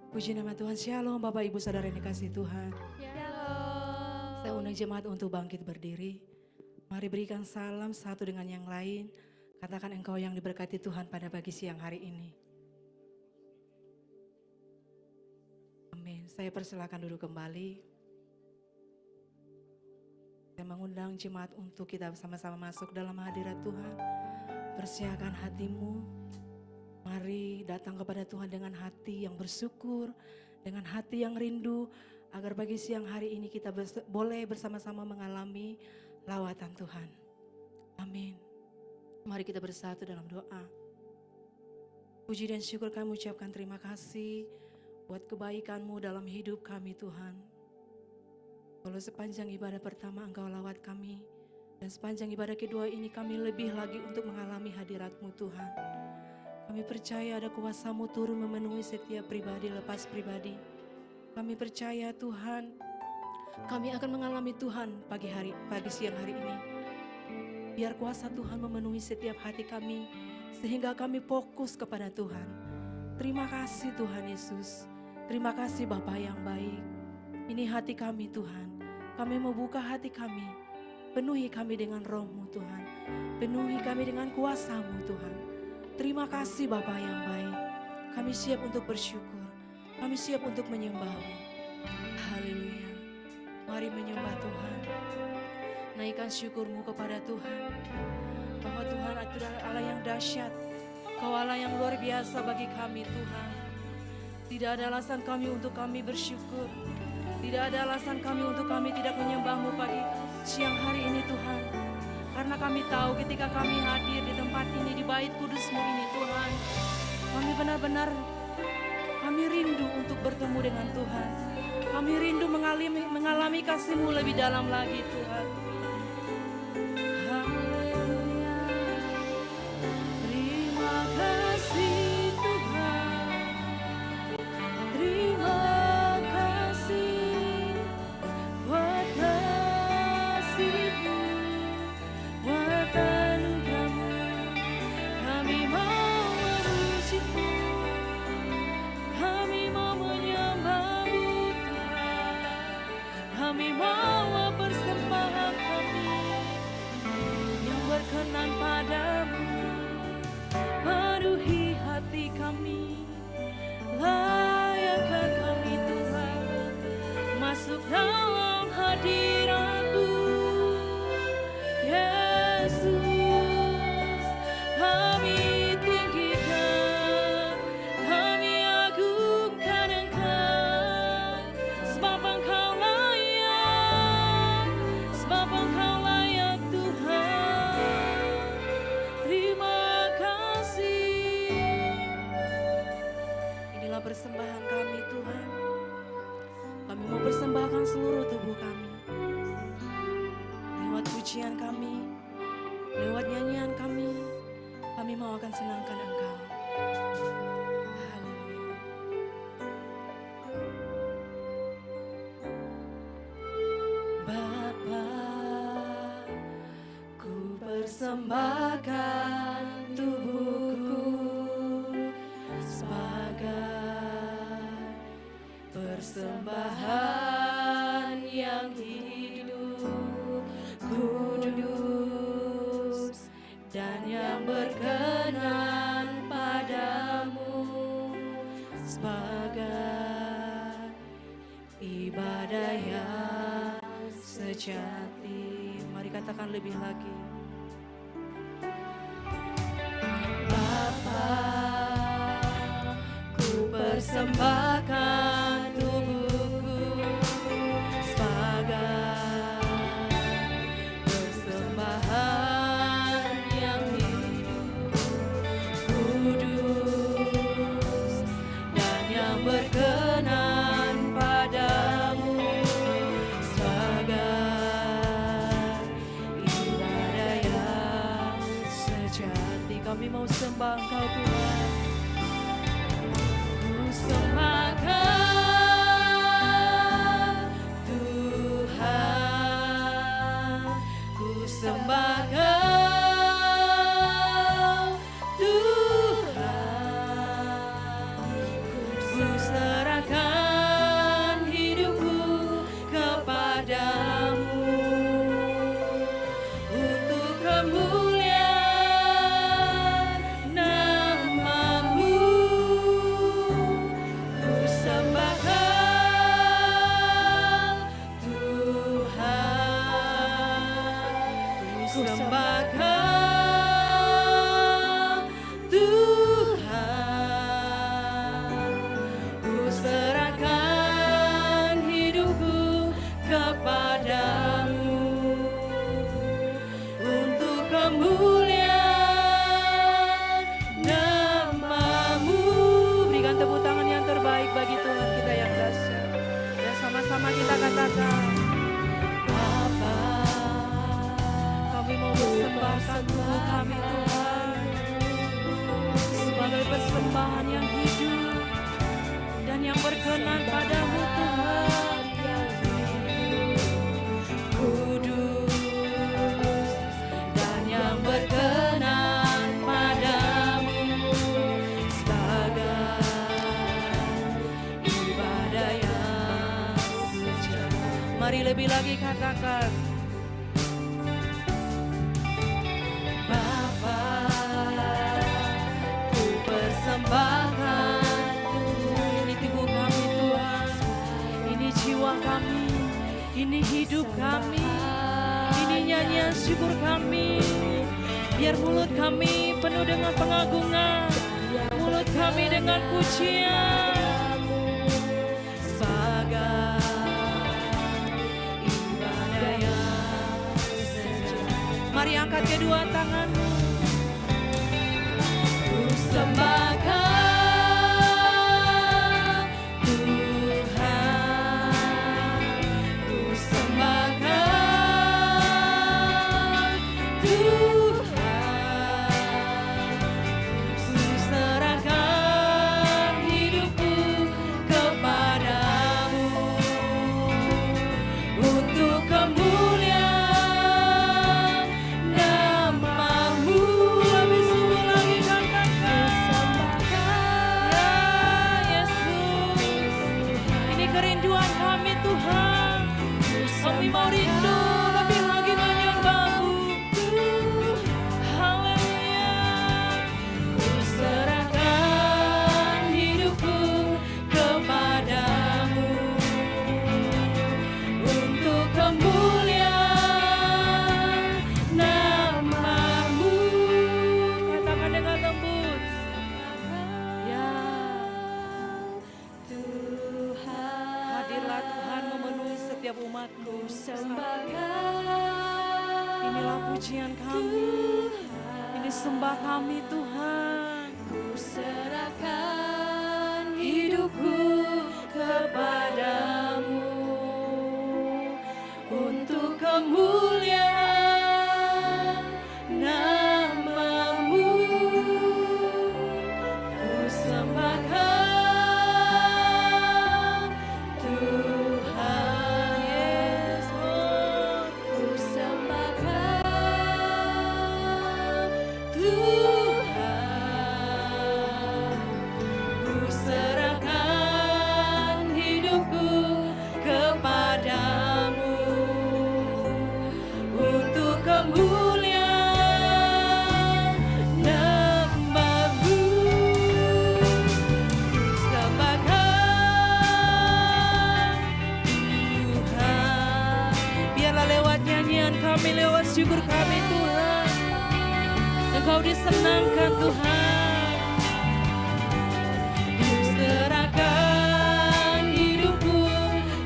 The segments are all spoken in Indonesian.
Puji nama Tuhan. Shalom Bapak Ibu Saudara yang dikasihi Tuhan. Shalom. Saya undang jemaat untuk bangkit berdiri. Mari berikan salam satu dengan yang lain. Katakan engkau yang diberkati Tuhan pada pagi siang hari ini. Amin. Saya persilakan duduk kembali. Saya mengundang jemaat untuk kita bersama-sama masuk dalam hadirat Tuhan. Persiapkan hatimu. Mari datang kepada Tuhan dengan hati yang bersyukur, dengan hati yang rindu, agar pagi siang hari ini kita boleh bersama-sama mengalami lawatan Tuhan. Amin. Mari kita bersatu dalam doa. Puji dan syukur kami ucapkan terima kasih buat kebaikan-Mu dalam hidup kami Tuhan. Kalau sepanjang ibadah pertama Engkau lawat kami, dan sepanjang ibadah kedua ini kami lebih lagi untuk mengalami hadirat-Mu Tuhan. Kami percaya ada kuasa-Mu turun memenuhi setiap pribadi lepas pribadi. Kami percaya Tuhan, kami akan mengalami Tuhan pagi siang hari ini. Biar kuasa Tuhan memenuhi setiap hati kami, sehingga kami fokus kepada Tuhan. Terima kasih Tuhan Yesus, terima kasih Bapa yang baik. Ini hati kami Tuhan, kami mau buka hati kami, penuhi kami dengan roh-Mu Tuhan, penuhi kami dengan kuasa-Mu Tuhan. Terima kasih Bapa yang baik, kami siap untuk bersyukur, kami siap untuk menyembah-Mu. Haleluya, mari menyembah Tuhan, naikkan syukur-Mu kepada Tuhan, bahwa Tuhan adalah Allah yang dahsyat, Kau Allah yang luar biasa bagi kami Tuhan. Tidak ada alasan kami untuk kami bersyukur, tidak ada alasan kami untuk kami tidak menyembah-Mu pagi siang hari ini Tuhan. Karena kami tahu ketika kami hadir di tempat ini, di bait kudus-Mu ini Tuhan, kami benar-benar kami rindu untuk bertemu dengan Tuhan. Kami rindu mengalami kasih-Mu lebih dalam lagi Tuhan. Haleluya. Terima kasih Tuhan. Terima kasih buat kasih-Mu, buat anugerah-Mu. Kami mau memuji-Mu, kami mau menyembah-Mu Tuhan. Kami mau persembahan kami yang berkenan padamu. Penuhi hati kami, layakkan kami Tuhan masuk dalam hadirat-Mu Yesus. Kami tinggikan, kami agungkan Engkau, sebab Engkau layak, sebab Engkau layak Tuhan. Terima kasih. Inilah persembahan kami Tuhan. Kami mau persembahkan seluruh tubuh kami. Lewat pujian kami, lewat nyanyian kami mau akan senangkan Engkau. Haleluya. Bapa, ku persembahkan tubuhku sebagai persembahan yang hidup, kudus, dan yang berkenan padamu, sebagai ibadah yang sejati. Mari katakan lebih lagi. Bapa, ku persembahkan tubuhku sebagai persembahan yang hidup, kudus, dan yang berkenan padamu, sebagai ibadah yang sejati. Kami mau sembah Engkau Tuhan. Ku sembahkan Tuhan, ku sembahkan Tuhan, ku serahkan lebih lagi katakan. Bapa, ku persembahkan. Ini tubuh kami Tuhan, ini jiwa kami, ini hidup kami, ini nyanyian syukur kami. Biar mulut kami penuh dengan pengagungan, mulut kami dengan pujian. Sebagai ibadah yang sejati. Mari angkat kedua tanganmu. Ku sembahkan Tuhan, ku sembahkan Tuhan, ku serahkan hidupku kepadamu untuk kemuliaan nama-Mu. Lebih sungguh lagi katakan, ya Yesus, ini kerinduan kami Tuhan. Kami mau rindu lebih lagi menyembah-Mu. Haleluya. Ku serahkan hidupku kepadamu untuk kemuliaan nama-Mu. Katakan dengan lembut. Ya Tuhan, hadirlah Tuhan memenuhi setiap umat-Mu. Inilah pujian kami, ini sembah kami Tuhan. Ku serahkan hidupku kepadamu untuk kemuliaan nama-Mu. Ku sembahkan Tuhan, yes Lord. Ku sembahkan Tuhan, ku serahkan hidupku kepadamu untuk kemuliaan nama-Mu. Sembahkan Tuhan. Biarlah lewat nyanyian kami, lewat syukur kami Tuhan, Engkau disenangkan Tuhan. Ku serahkan hidupku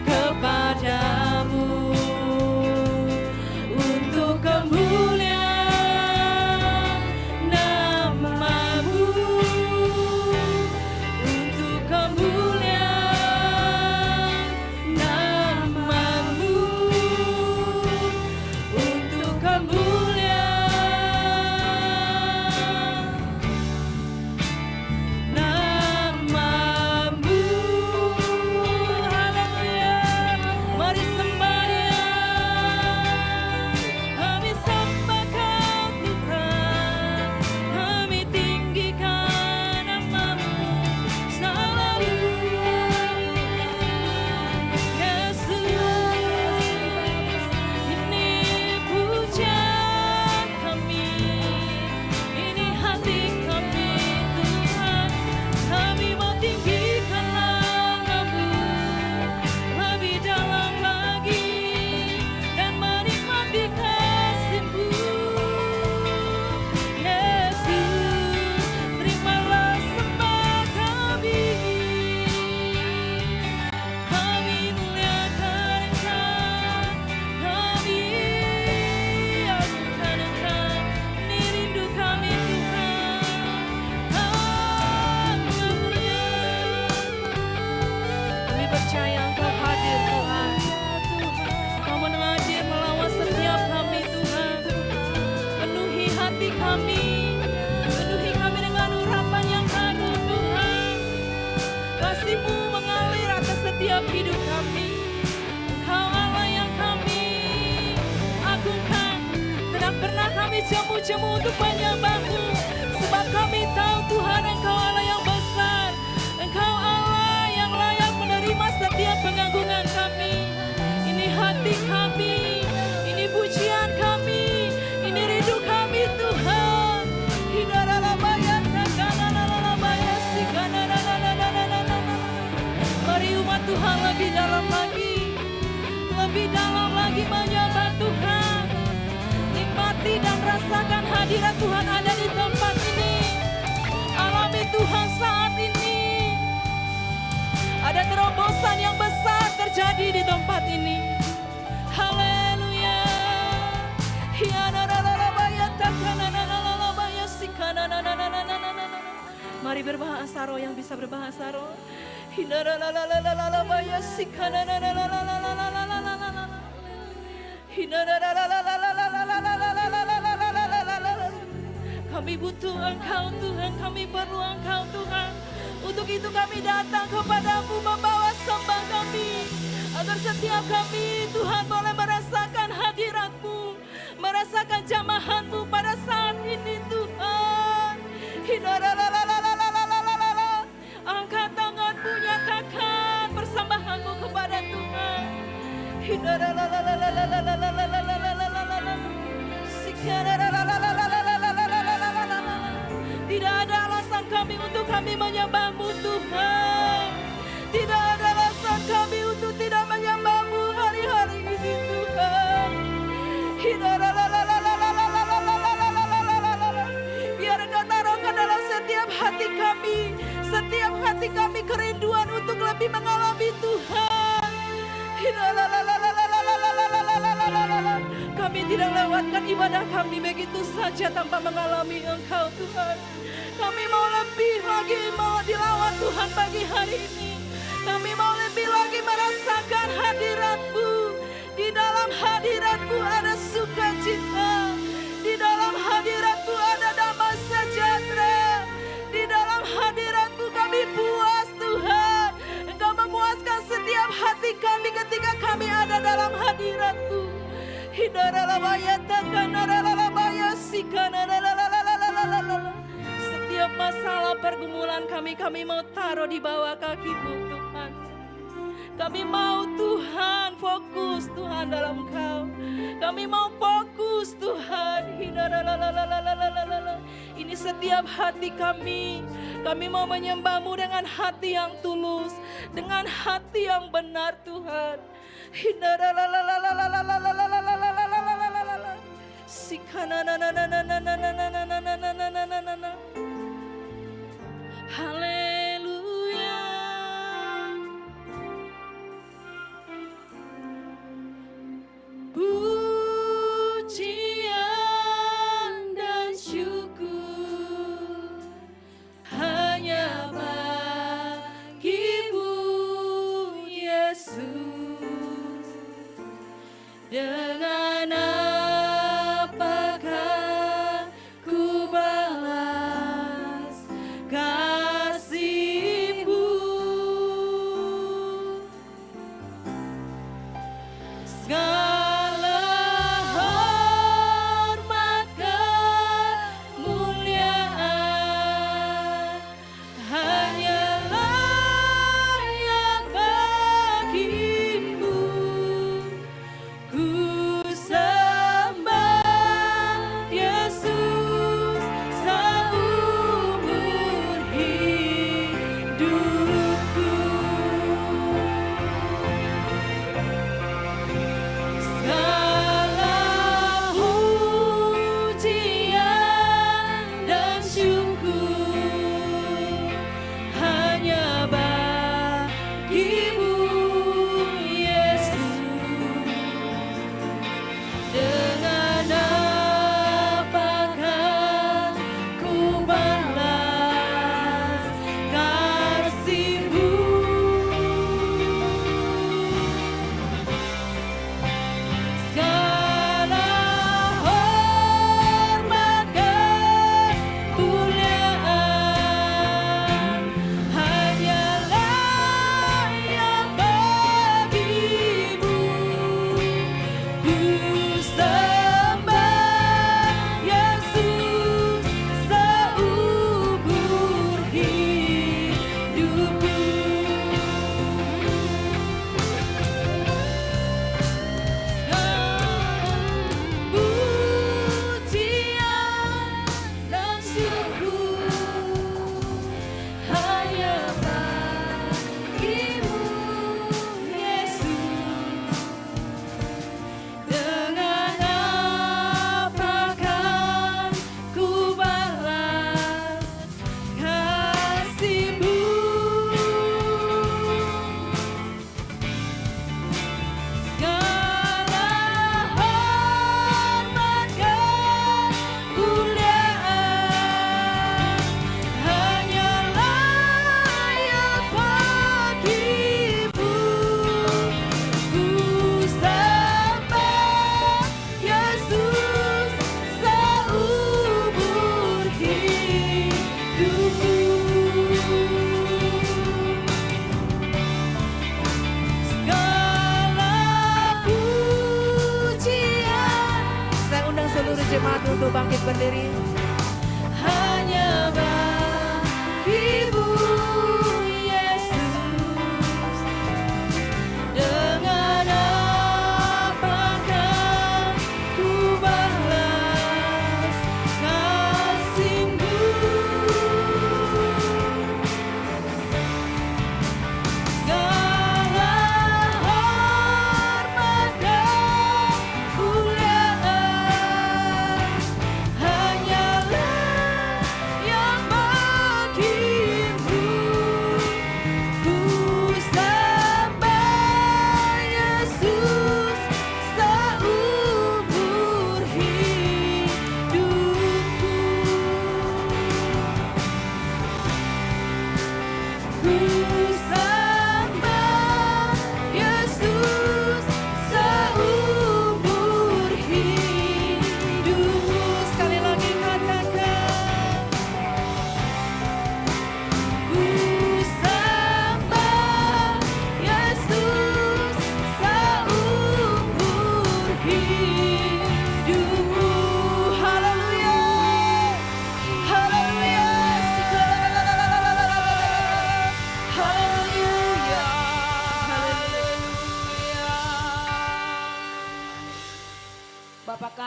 kepadamu untuk kemuliaan nama-Mu, untuk kemuliaan nama-Mu, untuk kemuliaan nama-Mu. Haleluya. Mari sembah Dia. Kami sembahkan Tuhan, kami tinggikan nama-Mu selalu. Yesus, ini pujian kami, ini hati kami Tuhan. Kami mau tinggikan nama-Mu lebih dalam lagi dan menikmati kasih-Mu. Yesus, terimalah sembah kami. Kami muliakan Engkau, kami agungkan Engkau. Ini rindu kami Tuhan. Haleluya. Kami percaya Engkau hadir Tuhan. Engkau hadir melawan setiap kami Tuhan. Penuhi hati kami, penuhi kami dengan urapan yang harum Tuhan. Kasih-Mu mengalir atas setiap hidup kami. Engkau Allah yang kami agungkan. Tidak pernah kami jemu-jemu untuk menyembah-Mu, sebab kami tahu Tuhan Engkau Allah yang besar. Engkau Allah yang layak menerima setiap pengagungan kami. Ini hati hati kami, ini pujian kami, ini rindu kami Tuhan. Mari umat Tuhan lebih dalam lagi menyembah Tuhan. Nikmati dan rasakan hadirat Tuhan ada di tempat ini. Alami Tuhan saat ini. Ada terobosan yang besar terjadi di tempat ini. Haleluya. Mari berbahasa roh yang bisa berbahasa roh. Kami butuh Engkau Tuhan, kami perlu Engkau Tuhan. Untuk itu kami datang kepadamu membawa sembah kami, agar setiap kami Tuhan boleh merasakan hadirat-Mu, merasakan jamahan-Mu pada saat ini Tuhan. Angkat tangan-Mu, nyatakan persembahan-Mu kepada Tuhan. Tidak ada alasan kami untuk kami menyembah-Mu Tuhan. Tidak ada alasan kami untuk tidak menyembah-Mu hari-hari ini Tuhan. Biar Engkau taruhkan dalam setiap hati kami kerinduan untuk lebih mengalami Tuhan. Kami tidak lewatkan ibadah kami begitu saja tanpa mengalami Engkau Tuhan. Kami mau lebih lagi mau dilawat Tuhan pagi hari ini. Kami mau lebih lagi merasakan hadirat-Mu. Di dalam hadirat-Mu ada sukacita. Di dalam hadirat-Mu ada damai sejahtera. Di dalam hadirat-Mu kami puas Tuhan. Engkau memuaskan setiap hati kami ketika kami ada dalam hadirat-Mu. Setiap masalah pergumulan kami mau taruh di bawah kaki-Mu Tuhan. Kami mau Tuhan fokus Tuhan dalam Engkau. Kami mau fokus Tuhan. Ini setiap hati kami. Kami mau menyembah-Mu dengan hati yang tulus, dengan hati yang benar Tuhan. Haleluya. Pujian dan syukur hanya bagi-Mu Yesus. Dengan apakah ku balas kasih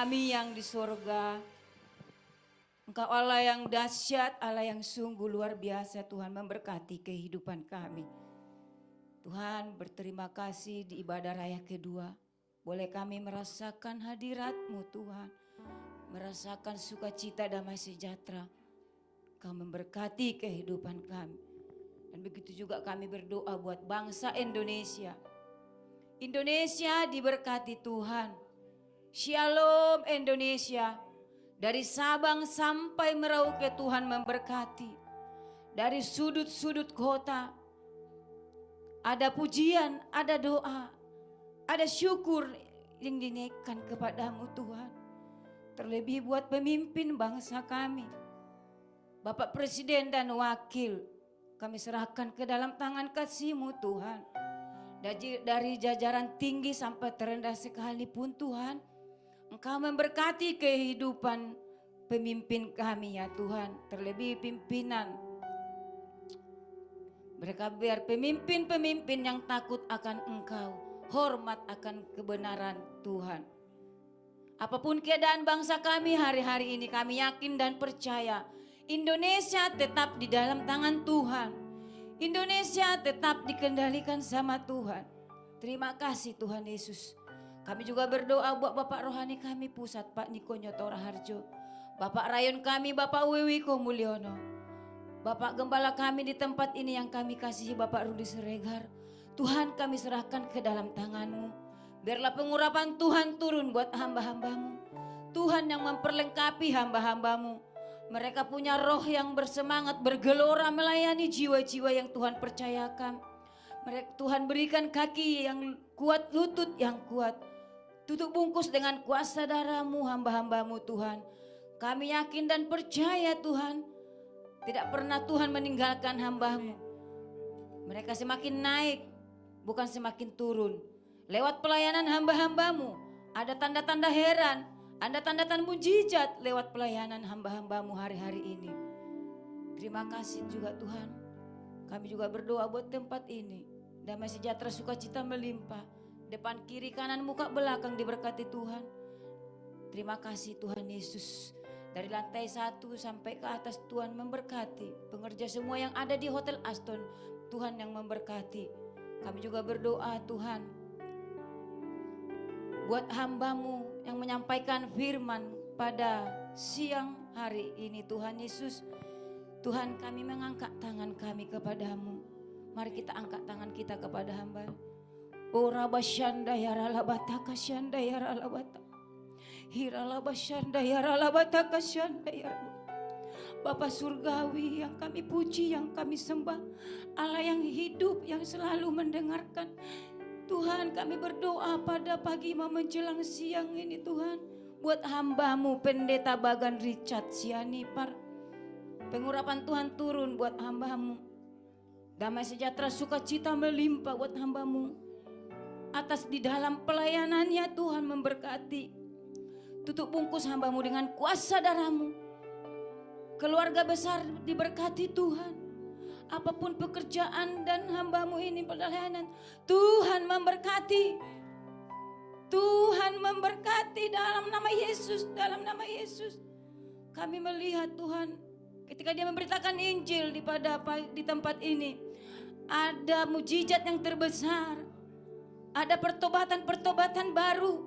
kami yang di surga, Engkau Allah yang dahsyat, Allah yang sungguh luar biasa. Tuhan memberkati kehidupan kami. Tuhan berterima kasih di ibadah raya kedua. Boleh kami merasakan hadirat-Mu Tuhan. Merasakan sukacita damai sejahtera. Kau memberkati kehidupan kami. Dan begitu juga kami berdoa buat bangsa Indonesia. Indonesia diberkati Tuhan. Shalom Indonesia. Dari Sabang sampai Merauke Tuhan memberkati. Dari sudut-sudut kota. Ada pujian, ada doa. Ada syukur yang dinaikkan kepadamu Tuhan. Terlebih buat pemimpin bangsa kami. Bapak Presiden dan Wakil. Kami serahkan ke dalam tangan kasih-Mu Tuhan. Dari jajaran tinggi sampai terendah sekalipun Tuhan. Engkau memberkati kehidupan pemimpin kami ya Tuhan. Terlebih pimpinan. Mereka biar pemimpin-pemimpin yang takut akan Engkau. Hormat akan kebenaran Tuhan. Apapun keadaan bangsa kami hari-hari ini, kami yakin dan percaya. Indonesia tetap di dalam tangan Tuhan. Indonesia tetap dikendalikan sama Tuhan. Terima kasih Tuhan Yesus. Kami juga berdoa buat Bapak Rohani kami pusat, Pak Niko Nyoto Raharjo. Bapak Rayon kami, Bapak Wiwiko Mulyono. Bapak Gembala kami di tempat ini yang kami kasihi, Bapak Rudi Siregar. Tuhan kami serahkan ke dalam tangan-Mu. Biarlah pengurapan Tuhan turun buat hamba-hamba-Mu. Tuhan yang memperlengkapi hamba-hamba-Mu. Mereka punya roh yang bersemangat, bergelora melayani jiwa-jiwa yang Tuhan percayakan. Tuhan berikan kaki yang kuat, lutut yang kuat. Tutup bungkus dengan kuasa darah-Mu hamba-hamba-Mu Tuhan. Kami yakin dan percaya Tuhan. Tidak pernah Tuhan meninggalkan hamba-Mu. Mereka semakin naik, bukan semakin turun. Lewat pelayanan hamba-hamba-Mu. Ada tanda-tanda heran. Ada tanda-tanda mujizat lewat pelayanan hamba-hamba-Mu hari-hari ini. Terima kasih juga Tuhan. Kami juga berdoa buat tempat ini. Damai sejahtera sukacita melimpah. Depan kiri kanan muka belakang diberkati Tuhan. Terima kasih Tuhan Yesus. Dari lantai 1 sampai ke atas Tuhan memberkati. Pengerja semua yang ada di Hotel Aston, Tuhan yang memberkati. Kami juga berdoa Tuhan. Buat hamba-Mu yang menyampaikan firman pada siang hari ini Tuhan Yesus. Tuhan kami mengangkat tangan kami kepadamu. Mari kita angkat tangan kita kepada hamba. Ora basyanda ya ralabata kasyanda ya ralabata. Hirala basyanda ya ralabata kasyanda ya ralabata. Bapa surgawi yang kami puji, yang kami sembah. Allah yang hidup, yang selalu mendengarkan. Tuhan kami berdoa pada pagi menjelang siang ini Tuhan. Buat hamba-Mu Pendeta Bagan Richard Sianipar. Pengurapan Tuhan turun buat hamba-Mu. Damai sejahtera sukacita melimpah buat hamba-Mu. Atas di dalam pelayanannya Tuhan memberkati. Tutup bungkus hamba-Mu dengan kuasa darah-Mu. Keluarga besar diberkati Tuhan. Apapun pekerjaan dan hamba-Mu ini pelayanan, Tuhan memberkati. Tuhan memberkati dalam nama Yesus, dalam nama Yesus. Kami melihat Tuhan ketika Dia memberitakan Injil di tempat ini, ada mujizat yang terbesar. Ada pertobatan-pertobatan baru.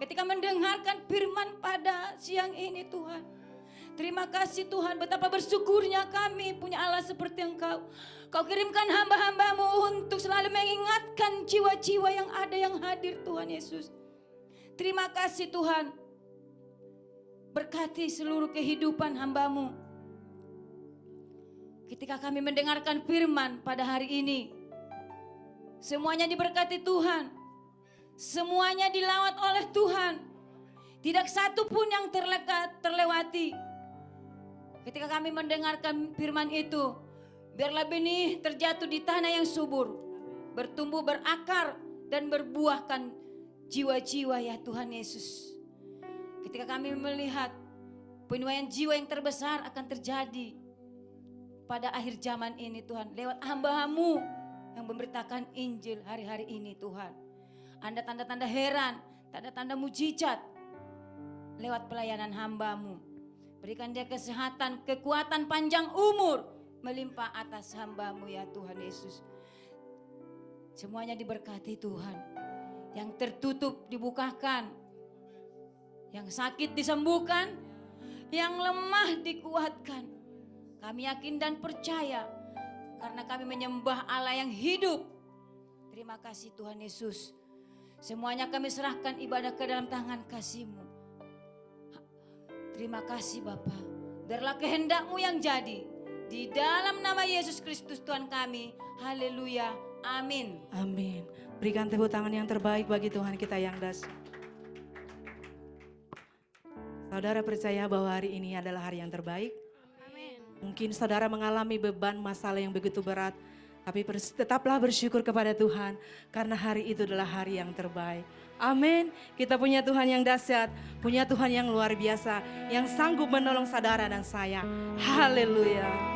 Ketika mendengarkan firman pada siang ini Tuhan. Terima kasih Tuhan, betapa bersyukurnya kami punya Allah seperti Engkau. Kau kirimkan hamba-hamba-Mu untuk selalu mengingatkan jiwa-jiwa yang ada yang hadir Tuhan Yesus. Terima kasih Tuhan. Berkati seluruh kehidupan hamba-Mu. Ketika kami mendengarkan firman pada hari ini. Semuanya diberkati Tuhan. Semuanya dilawat oleh Tuhan. Tidak satu pun yang terlewati. Ketika kami mendengarkan firman itu, biarlah benih terjatuh di tanah yang subur, bertumbuh, berakar, dan berbuahkan jiwa-jiwa ya Tuhan Yesus. Ketika kami melihat penuaian jiwa yang terbesar akan terjadi pada akhir zaman ini Tuhan, lewat hamba-Mu yang memberitakan Injil hari-hari ini Tuhan. Ada tanda-tanda heran, tanda-tanda mujizat lewat pelayanan hamba-Mu. Berikan dia kesehatan, kekuatan, panjang umur melimpah atas hamba-Mu ya Tuhan Yesus. Semuanya diberkati Tuhan. Yang tertutup dibukakan, yang sakit disembuhkan, yang lemah dikuatkan. Kami yakin dan percaya karena kami menyembah Allah yang hidup. Terima kasih Tuhan Yesus. Semuanya kami serahkan ibadah ke dalam tangan kasih-Mu. Terima kasih Bapa. Biarlah kehendak-Mu yang jadi. Di dalam nama Yesus Kristus Tuhan kami. Haleluya. Amin. Amin. Berikan tepuk tangan yang terbaik bagi Tuhan kita yang dahsyat. Saudara percaya bahwa hari ini adalah hari yang terbaik? Amin. Mungkin saudara mengalami beban masalah yang begitu berat, tapi tetaplah bersyukur kepada Tuhan karena hari itu adalah hari yang terbaik. Amin. Kita punya Tuhan yang dahsyat, punya Tuhan yang luar biasa, yang sanggup menolong saudara dan saya. Haleluya.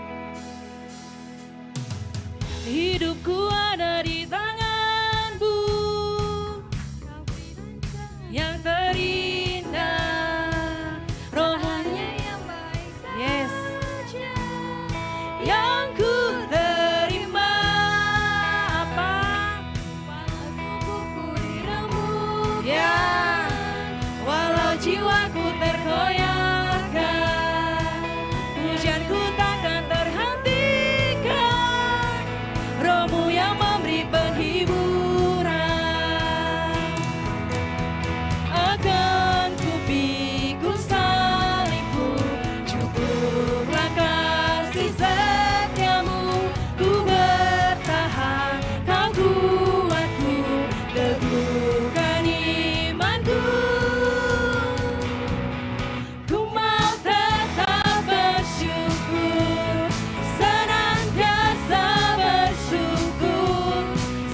Hidupku ada di tangan-Mu yang terindah, Roh hanya yang baik yes, saja. yang ku terima apa Tubuhku diremukkan. ya, walau jiwaku terkoyakkan, pujianku takkan terhentikan, Roh-Mu yang memberi penghiburan. Akan ku pikul salibmu, cukuplah kasih setiamu, ku bertahan, kau kuatku, teguhkan imanku. Ku mau tetap bersyukur, senantiasa bersyukur,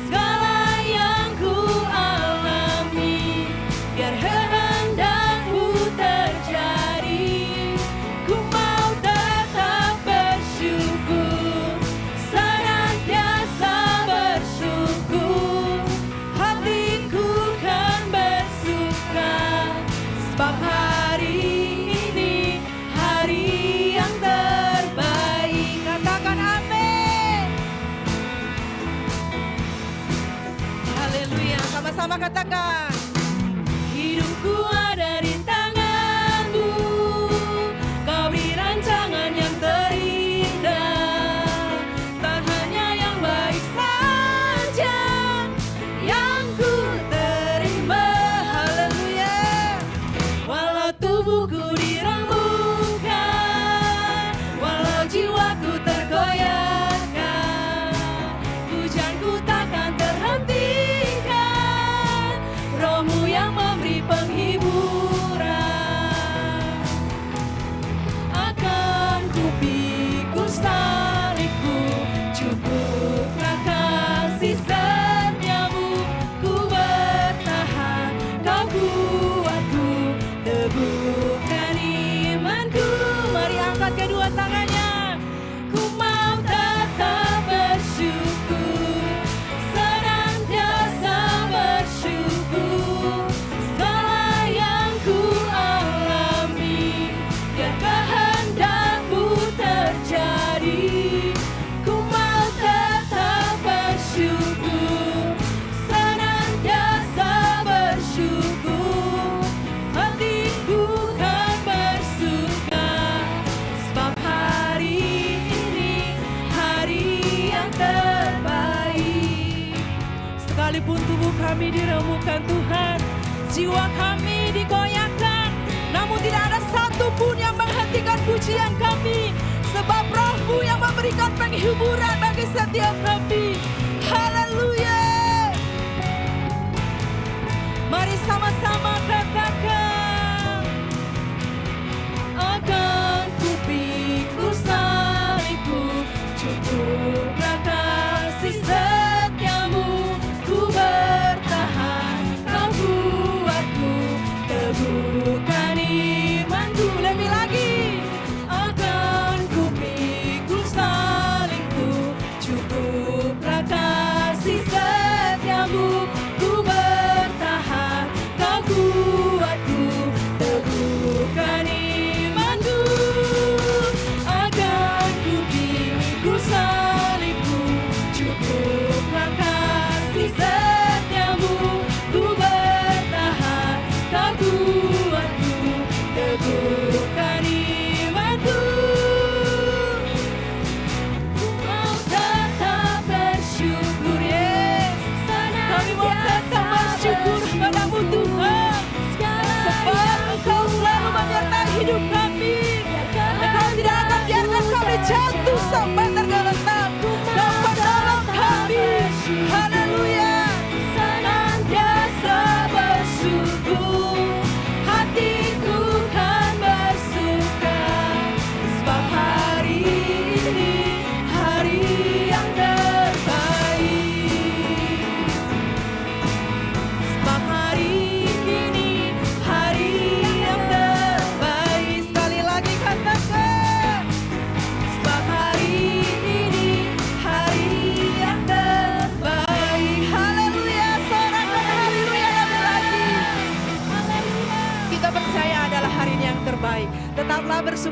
segala yang ku alami, biar kehendak-Mu terjadi. Ku mau tetap bersyukur, senantiasa bersyukur, hatiku kan bersuka, sebab hari ini hari yang terbaik. Katakan amin. Haleluya, sama-sama katakan. Hidupku ada di tangan-Mu, Kau beri rancangan yang terindah, tak hanya yang baik saja yang ku terima. Haleluya. Walau tubuhku diremukkan, walau jiwaku terkoyakkan, pujianku takkan terhentikan, Roh-Mu yang memberi penghiburan. Akan ku pikul salibku, cukuplah kasih setiamu, ku bertahan, kau kuatku, teguhkan imanku. Mari angkat kedua tangannya. Ku mau tetap bersyukur, senantiasa bersyukur, segala yang ku alami, biar kehendak-Mu terjadi. Ku mau tetap bersyukur, senantiasa bersyukur, hatiku kan bersuka, sebab hari ini hari yang terbaik. Sekalipun tubuh kami diremukkan Tuhan, jiwa kami dikoyakkan, namun tidak ada satupun yang menghentikan pujian kami, sebab Roh-Mu yang memberikan penghiburan bagi setiap kami. Haleluya. Mari sama-sama katakan. Akan ku pikul salibku, cukuplah kasih setiamu, ku bertahan, kau kuatku, teguhkan imanku. Lebih lagi. Akan ku pikul salibku, cukuplah kasih setiamu, ku bertahan, kau kuatku,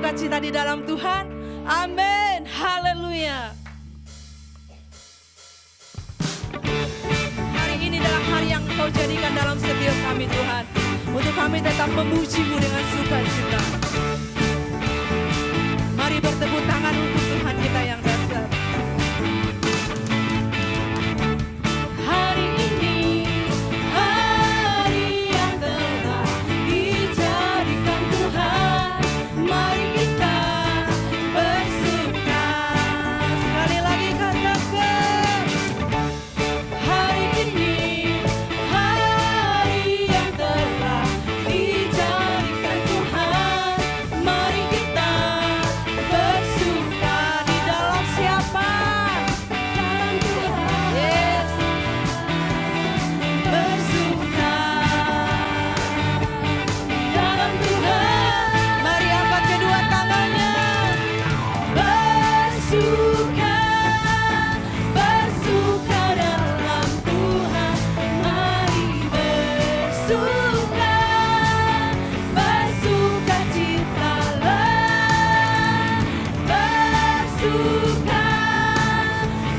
bersukacita di dalam Tuhan? Amin. Haleluya. Hari ini adalah hari yang Engkau jadikan dalam setiap kami Tuhan. Untuk kami tetap memuji-Mu dengan sukacita. Mari bertepuk tangan untuk Tuhan kita yang dasar. Hari ini, hari yang telah dijadikan Tuhan, mari kita bersuka. Sekali lagi katakan, hari ini, hari yang telah dijadikan Tuhan, mari kita bersuka di dalam siapa? Dalam Tuhan. Yes. Bersuka dalam Tuhan. Mari angkat kedua tangannya. Bersuka, bersuka dalam Tuhan. Mari bersuka, bersuka citalah. Bersuka,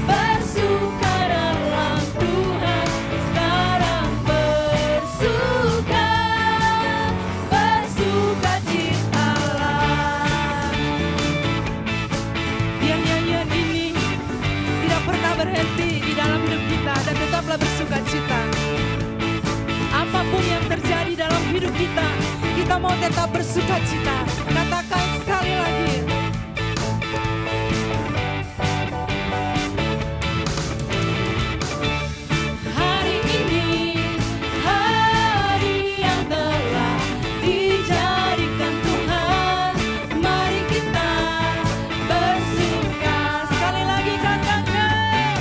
bersuka dalam Tuhan. Sekarang bersuka, bersuka citalah. Biar nyanyian ini tidak pernah berhenti di dalam hidup kita dan tetaplah bersuka cita. Apapun yang terjadi dalam hidup kita, kita mau tetap bersuka cita. Katakan sekali lagi. Hari ini, hari yang telah dijadikan Tuhan, mari kita bersuka. Sekali lagi katakan.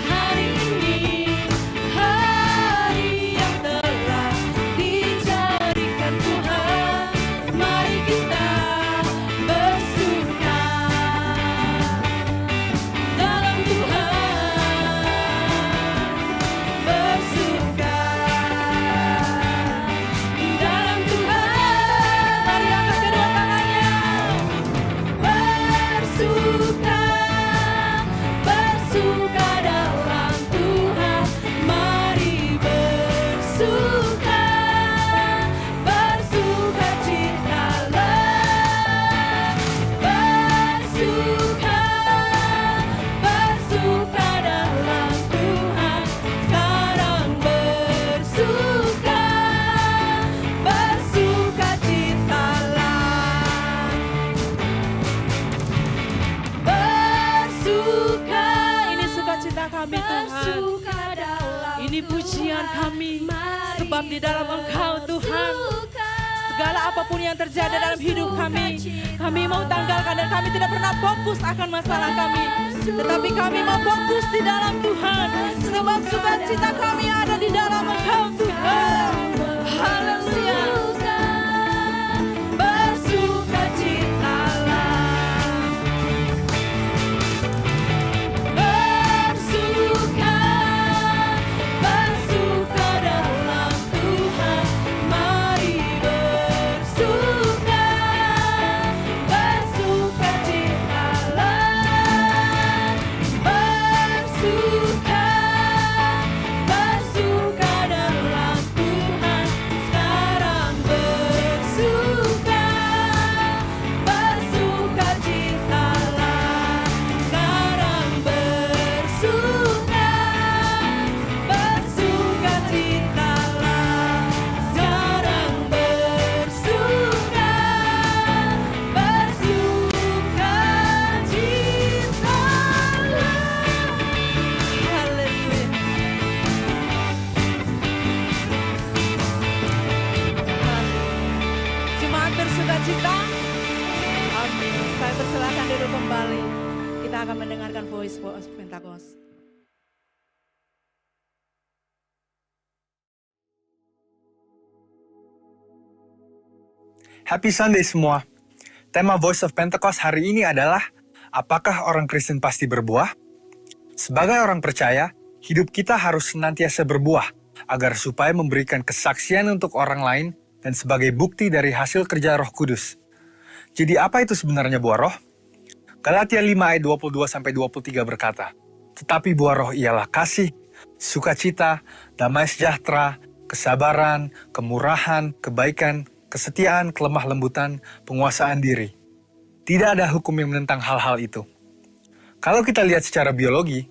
Hari ini, hari yang telah dijadikan Tuhan, mari kita bersuka dalam Tuhan. Bersuka dalam Tuhan. Mari angkat kedua tangannya. Bersuka, bersuka dalam Tuhan. Mari bersuka, bersuka citalah. Bersuka, bersuka dalam Tuhan. Sekarang bersuka, bersuka citalah. Bersuka, ini sukacita kami Tuhan. Bersuka dalam Ini pujian kami, sebab di dalam Engkau Tuhan, segala apapun yang terjadi dalam hidup kami mau tanggalkan dan kami tidak pernah fokus akan masalah kami. Tetapi kami mau fokus di dalam Tuhan, sebab sukacita kami ada di dalam Engkau Tuhan. Haleluya. Bersuka citalah. Bersuka, bersuka dalam Tuhan. Mari bersuka, bersuka citalah. Bersuka, bersuka dalam Tuhan. Sekarang bersuka, bersuka citalah. Sekarang bersuka, bersuka citalah. Sekarang bersuka, bersuka citalah. Haleluya. Jemaat bersuka cita. Amin. Saya persilakan duduk kembali. Kita akan mendengarkan voice Pentakos. Happy Sunday semua. Tema Voice of Pentecost hari ini adalah, apakah orang Kristen pasti berbuah? Sebagai orang percaya, hidup kita harus senantiasa berbuah, agar supaya memberikan kesaksian untuk orang lain dan sebagai bukti dari hasil kerja Roh Kudus. Jadi apa itu sebenarnya buah roh? Galatia 5 ayat 22-23 berkata, "Tetapi buah roh ialah kasih, sukacita, damai sejahtera, kesabaran, kemurahan, kebaikan, kesetiaan, kelemah lembutan, penguasaan diri." Tidak ada hukum yang menentang hal-hal itu. Kalau kita lihat secara biologi,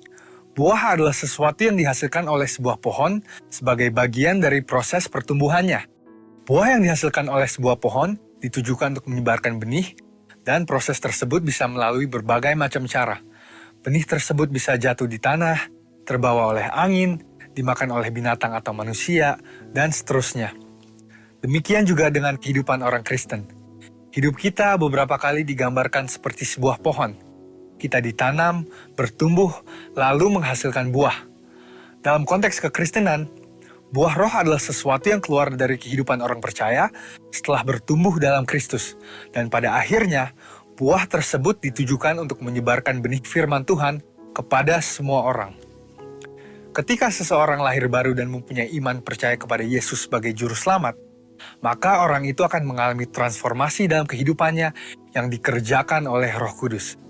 buah adalah sesuatu yang dihasilkan oleh sebuah pohon sebagai bagian dari proses pertumbuhannya. Buah yang dihasilkan oleh sebuah pohon ditujukan untuk menyebarkan benih, dan proses tersebut bisa melalui berbagai macam cara. Benih tersebut bisa jatuh di tanah, terbawa oleh angin, dimakan oleh binatang atau manusia, dan seterusnya. Demikian juga dengan kehidupan orang Kristen. Hidup kita beberapa kali digambarkan seperti sebuah pohon. Kita ditanam, bertumbuh, lalu menghasilkan buah. Dalam konteks kekristenan, buah roh adalah sesuatu yang keluar dari kehidupan orang percaya setelah bertumbuh dalam Kristus. Dan pada akhirnya, buah tersebut ditujukan untuk menyebarkan benih firman Tuhan kepada semua orang. Ketika seseorang lahir baru dan mempunyai iman percaya kepada Yesus sebagai juru selamat, maka orang itu akan mengalami transformasi dalam kehidupannya yang dikerjakan oleh Roh Kudus.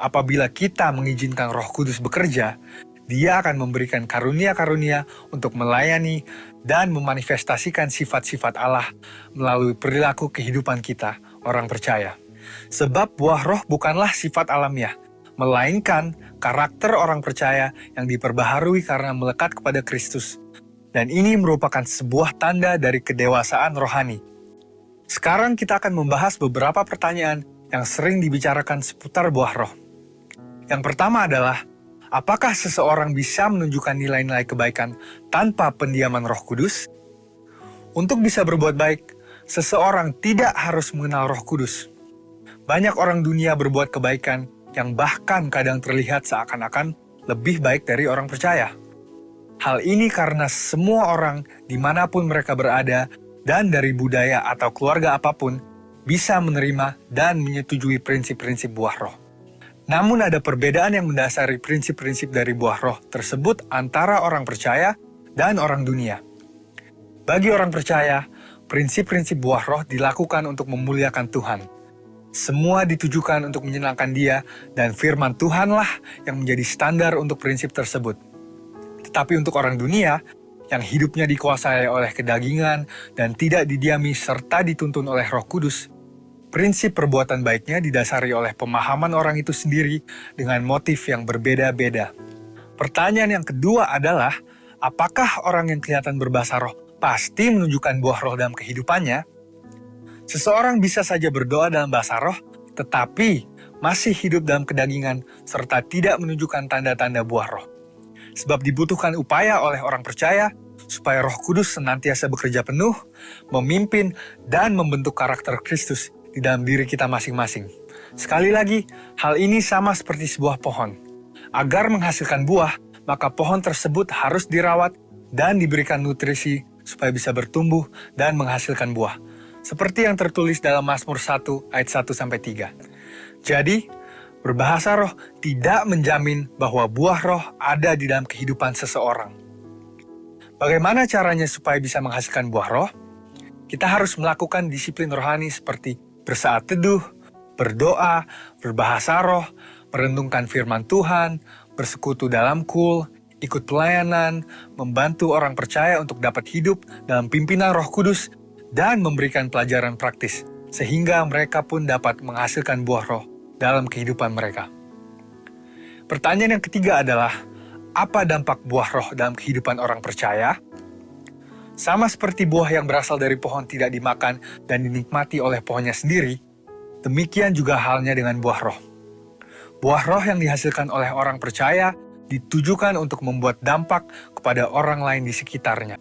Apabila kita mengizinkan Roh Kudus bekerja, Dia akan memberikan karunia-karunia untuk melayani dan memanifestasikan sifat-sifat Allah melalui perilaku kehidupan kita, orang percaya. Sebab buah roh bukanlah sifat alamiah, melainkan karakter orang percaya yang diperbaharui karena melekat kepada Kristus. Dan ini merupakan sebuah tanda dari kedewasaan rohani. Sekarang kita akan membahas beberapa pertanyaan yang sering dibicarakan seputar buah roh. Yang pertama adalah, apakah seseorang bisa menunjukkan nilai-nilai kebaikan tanpa pendiaman Roh Kudus? Untuk bisa berbuat baik, seseorang tidak harus mengenal Roh Kudus. Banyak orang dunia berbuat kebaikan yang bahkan kadang terlihat seakan-akan lebih baik dari orang percaya. Hal ini karena semua orang dimanapun mereka berada dan dari budaya atau keluarga apapun bisa menerima dan menyetujui prinsip-prinsip buah roh. Namun ada perbedaan yang mendasari prinsip-prinsip dari buah roh tersebut antara orang percaya dan orang dunia. Bagi orang percaya, prinsip-prinsip buah roh dilakukan untuk memuliakan Tuhan. Semua ditujukan untuk menyenangkan Dia dan firman Tuhanlah yang menjadi standar untuk prinsip tersebut. Tetapi untuk orang dunia, yang hidupnya dikuasai oleh kedagingan dan tidak didiami serta dituntun oleh Roh Kudus, prinsip perbuatan baiknya didasari oleh pemahaman orang itu sendiri dengan motif yang berbeda-beda. Pertanyaan yang kedua adalah, apakah orang yang kelihatan berbahasa roh pasti menunjukkan buah roh dalam kehidupannya? Seseorang bisa saja berdoa dalam bahasa roh, tetapi masih hidup dalam kedagingan serta tidak menunjukkan tanda-tanda buah roh. Sebab dibutuhkan upaya oleh orang percaya supaya Roh Kudus senantiasa bekerja penuh, memimpin, dan membentuk karakter Kristus di dalam diri kita masing-masing. Sekali lagi, hal ini sama seperti sebuah pohon. Agar menghasilkan buah, maka pohon tersebut harus dirawat dan diberikan nutrisi supaya bisa bertumbuh dan menghasilkan buah. Seperti yang tertulis dalam Mazmur 1 ayat 1-3. Jadi, berbahasa roh tidak menjamin bahwa buah roh ada di dalam kehidupan seseorang. Bagaimana caranya supaya bisa menghasilkan buah roh? Kita harus melakukan disiplin rohani seperti bersaat teduh, berdoa, berbahasa roh, merenungkan firman Tuhan, bersekutu dalam kul, ikut pelayanan, membantu orang percaya untuk dapat hidup dalam pimpinan Roh Kudus, dan memberikan pelajaran praktis, sehingga mereka pun dapat menghasilkan buah roh dalam kehidupan mereka. Pertanyaan yang ketiga adalah, apa dampak buah roh dalam kehidupan orang percaya? Sama seperti buah yang berasal dari pohon tidak dimakan dan dinikmati oleh pohonnya sendiri, demikian juga halnya dengan buah roh. Buah roh yang dihasilkan oleh orang percaya ditujukan untuk membuat dampak kepada orang lain di sekitarnya.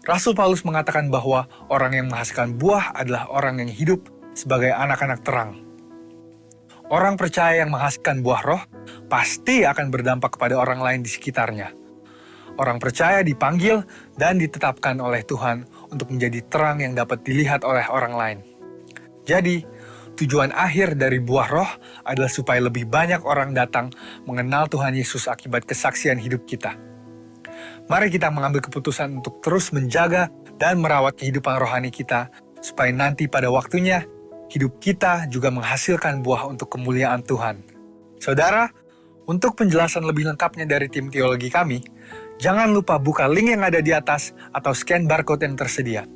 Rasul Paulus mengatakan bahwa orang yang menghasilkan buah adalah orang yang hidup sebagai anak-anak terang. Orang percaya yang menghasilkan buah roh pasti akan berdampak kepada orang lain di sekitarnya. Orang percaya dipanggil dan ditetapkan oleh Tuhan untuk menjadi terang yang dapat dilihat oleh orang lain. Jadi, tujuan akhir dari buah roh adalah supaya lebih banyak orang datang mengenal Tuhan Yesus akibat kesaksian hidup kita. Mari kita mengambil keputusan untuk terus menjaga dan merawat kehidupan rohani kita, supaya nanti pada waktunya, hidup kita juga menghasilkan buah untuk kemuliaan Tuhan. Saudara, untuk penjelasan lebih lengkapnya dari tim teologi kami, jangan lupa buka link yang ada di atas atau scan barcode yang tersedia.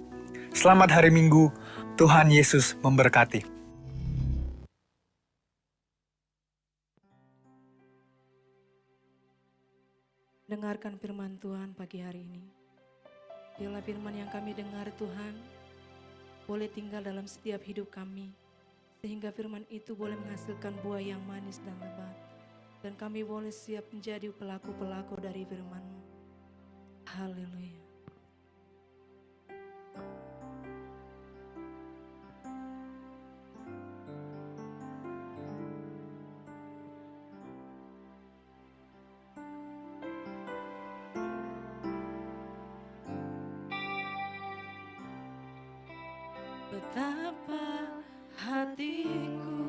Selamat hari Minggu, Tuhan Yesus memberkati. Dengarkan firman Tuhan pagi hari ini. Biarlah firman yang kami dengar Tuhan boleh tinggal dalam setiap hidup kami, sehingga firman itu boleh menghasilkan buah yang manis dan lebat, dan kami boleh siap menjadi pelaku-pelaku dari firman-Mu. Haleluya. Betapa hatiku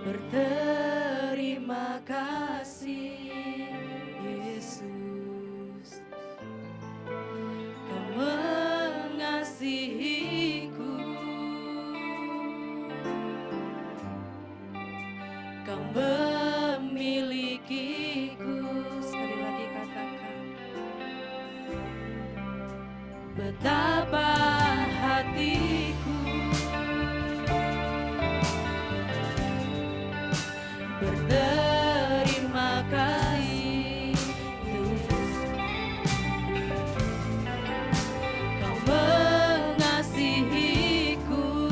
berterima kasih, Yesus, Kau mengasihiku, Kau memilikiku. Sekali lagi katakan, betapa hatiku berterima kasih, Kau mengasihiku,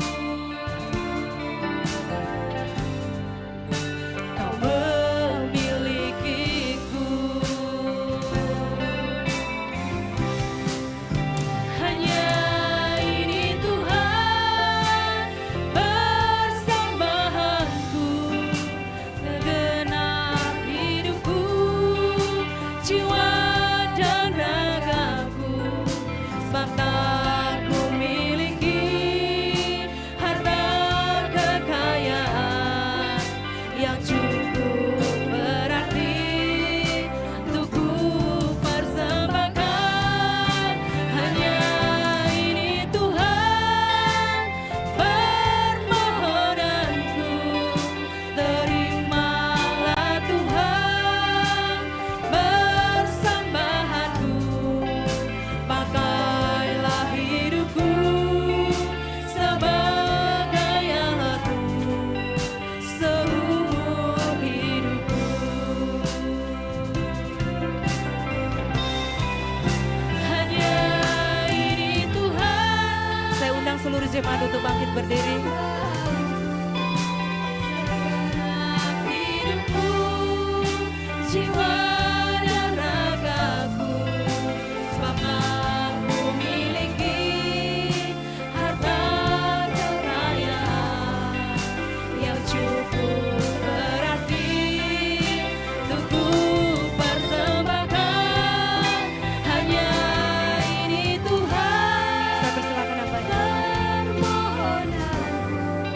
Kau memilikiku. Hanya ini Tuhan persembahanku, segenap hidupku, jiwa dan ragaku, sebab tak ku miliki harta kekayaan yang cukup berarti untuk ku persembahkan. Hanya ini Tuhan permohonanku, terimalah Tuhan persembahanku, pakailah hidupku sebagai alatmu seumur hidupku. Hanya ini Tuhan. Saya undang seluruh jemaat untuk bangkit berdiri. Hidupku, jiwa dan ragaku, sebab aku miliki harta kekayaan yang cukup berarti untuk ku persembahkan. Hanya ini Tuhan, saya persilakan apa permohonanku,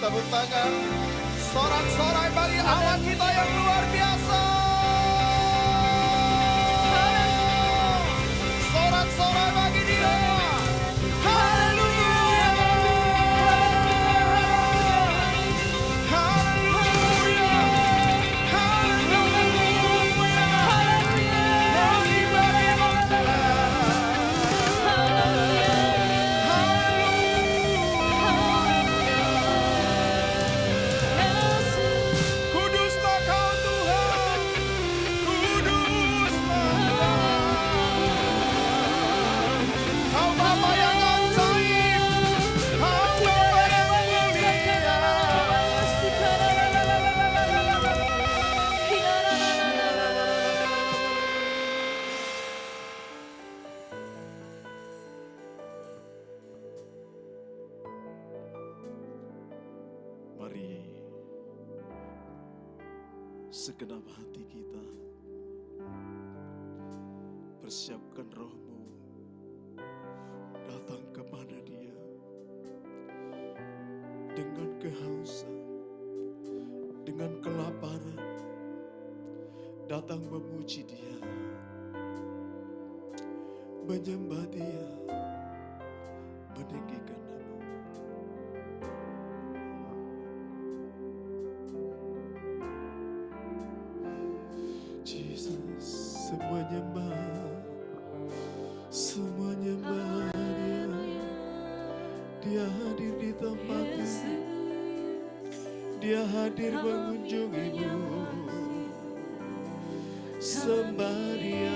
tepuk tangan. Sorak-sorai bagi Allah kita yang luar biasa. Sorak-sorai bagi Dia. Haleluya. Haleluya. Haleluya. Kasih bagi Kuduslah Kau Tuhan, kuduslah Kau Bapa yang ajaib, Kau Bapa yang mulia. Mari segenap hati kita persiapkan rohmu, datang kepada Dia dengan kehausan, dengan kelaparan, datang memuji Dia, menyembah Dia, meninggikan nama. Jesus, semua nyembah Dia. Dia hadir di tempat ini. Dia hadir mengunjungimu. Sembah Dia.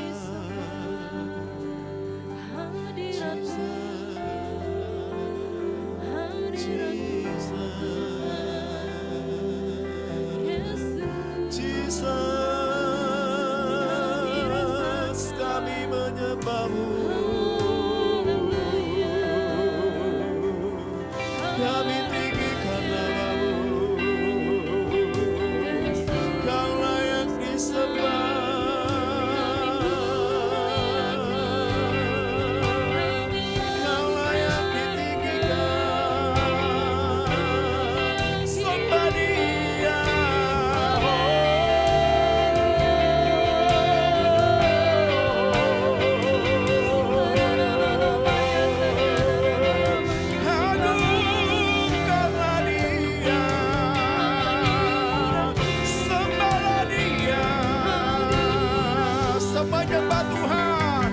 Jesus, kami menyembahmu. Kami tinggikan namamu. Kau layak disembah. Kau layak ditinggikan. Sembah Dia. Agungkanlah Dia. Sembahlah Dia. Sembah Tuhan.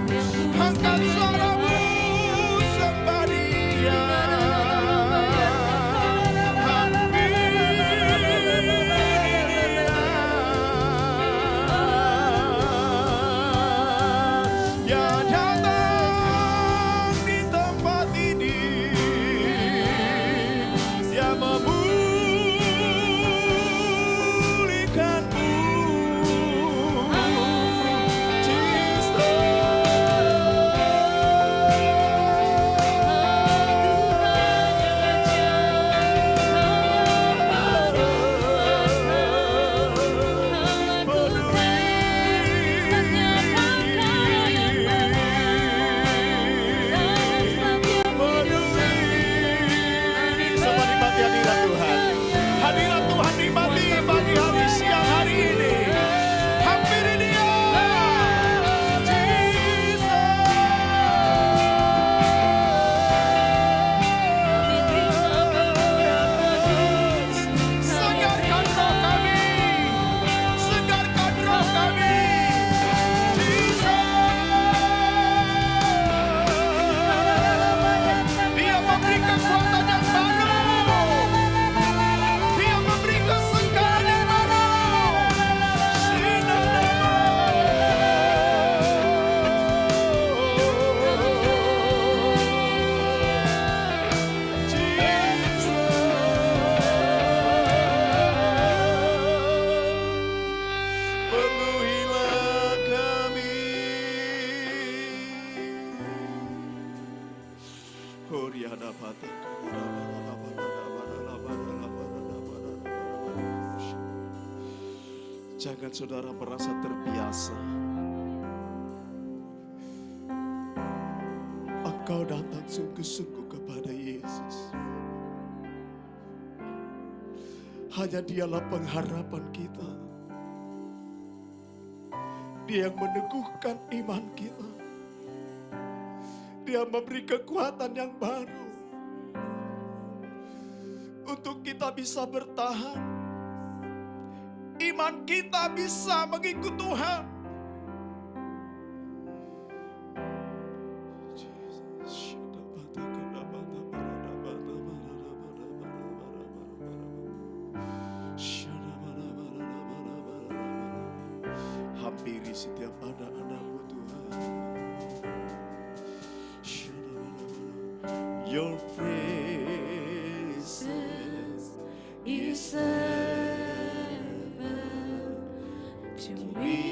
Angkat suaramu. Sembah Dia. Ya datang di tempat ini. Dia memulihkanmu. Semua nikmati hadirat Tuhan. Hadirat Tuhan nikmati pagi hari siang hari ini. Hampiri Dia. Jesus. Segarkan roh kami. Segarkan roh kami. Jesus. Dia memberi kekuatan yang baru. Dia memberi kesegaran yang baru. Penuhilah kami. Jangan saudara merasa terbiasa. Engkau datang sungguh-sungguh kepada Yesus. Hanya Dialah pengharapan kita. Dia yang meneguhkan iman kita. Dia memberi kekuatan yang baru untuk kita bisa bertahan. Iman kita bisa mengikut Tuhan. Hampiri setiap anak-anak-Mu Tuhan. Your presence is heaven to me.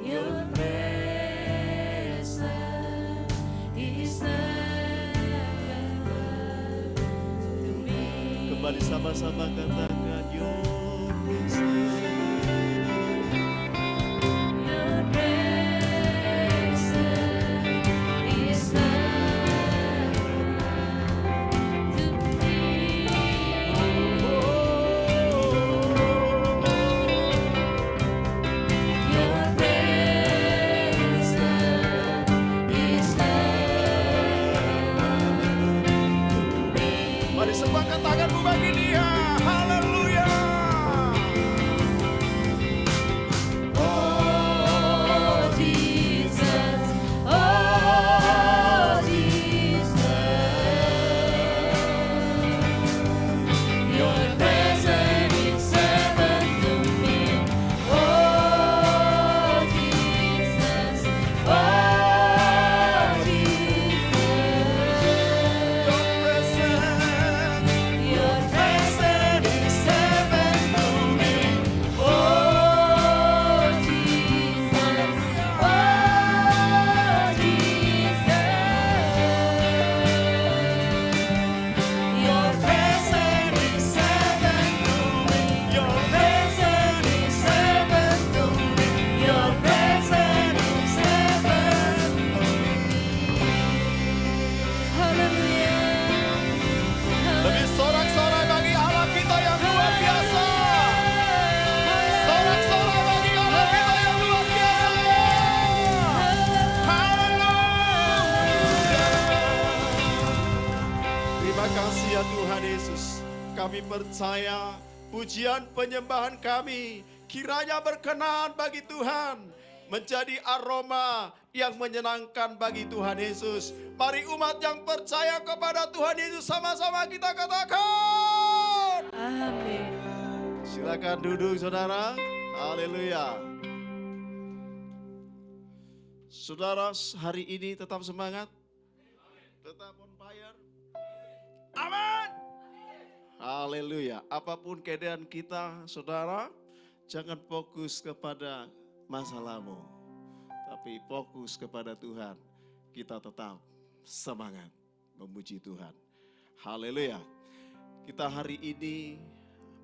Your presence is heaven to me. Kembali sama-sama katakan Your presence. Your presence is heaven to me. Your presence is heaven to me. Mari semua katakanmu bagi Dia. Haleluya. Oh Jesus, oh Jesus, Your presence is heaven to me. Oh Jesus, oh Jesus, Your presence is heaven to me. Oh Jesus, oh Jesus, Your presence is heaven to me. Your presence is heaven to me. Your presence is heaven to me. Hallelujah. Lebih sorak-sorai bagi Allah kita yang luar biasa. Sorak-sorai bagi Allah kita yang luar biasa. Haleluya. Terima kasih ya Tuhan Yesus. Kami percaya pujian penyembahan kami kiranya berkenan bagi Tuhan. Menjadi aroma yang menyenangkan bagi Tuhan Yesus. Mari umat yang percaya kepada Tuhan Yesus sama-sama kita katakan. Amin. Silakan duduk saudara. Haleluya. Saudara hari ini tetap semangat. Tetap on fire. Amin. Haleluya. Apapun keadaan kita saudara, jangan fokus kepada masalahmu. Tapi fokus kepada Tuhan. Kita tetap semangat memuji Tuhan. Haleluya. Kita hari ini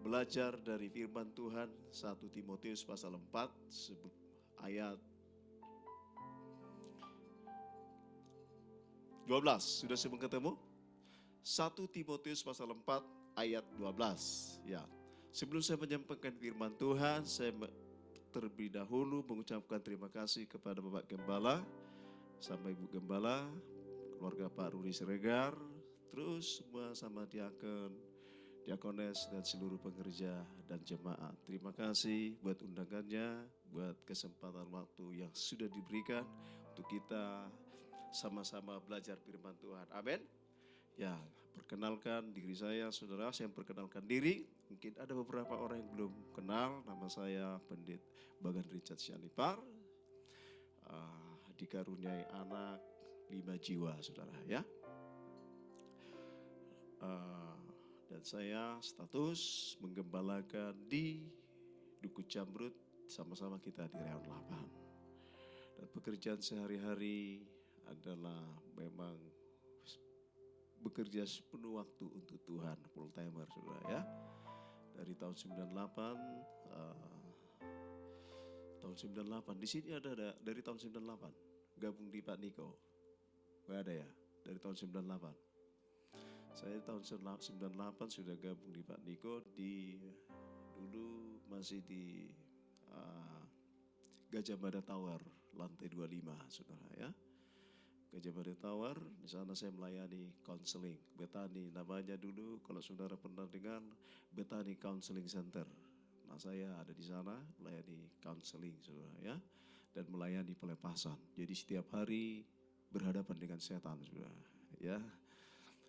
belajar dari firman Tuhan 1 Timotius pasal 4 ayat 12. Sudah semua ketemu? 1 Timotius pasal 4 ayat 12. Ya. Sebelum saya menyampaikan firman Tuhan, saya terlebih dahulu mengucapkan terima kasih kepada Bapak Gembala, sama Ibu Gembala, keluarga Pak Rudi Siregar, terus semua sama diakon, diakones dan seluruh pengerja dan jemaat. Terima kasih buat undangannya, buat kesempatan waktu yang sudah diberikan untuk kita sama-sama belajar firman Tuhan. Amin. Ya, perkenalkan diri saya, saudara. Saya perkenalkan diri. Mungkin ada beberapa orang yang belum kenal. Nama saya Pendeta Bagan Richard Syanipar. Dikaruniai anak 5 jiwa, saudara ya. Dan saya status menggembalakan di Duku Jamrut, sama-sama kita di Reon 8. Dan pekerjaan sehari-hari adalah memang bekerja sepenuh waktu untuk Tuhan, full timer saudara ya. Dari tahun 98, di sini ada dari tahun 98 gabung di Pak Niko. Gak ada ya? dari tahun 98. Saya tahun 98 sudah gabung di Pak Niko, dulu masih di Gajah Mada Tower, lantai 25, saudara ya. Gajah Mada Tower, di sana saya melayani counseling, Bethany namanya dulu, kalau saudara pernah dengar, Bethany Counseling Center. Nah saya ada di sana melayani counseling, saudara ya, dan melayani pelepasan. Jadi setiap hari berhadapan dengan setan, saudara ya.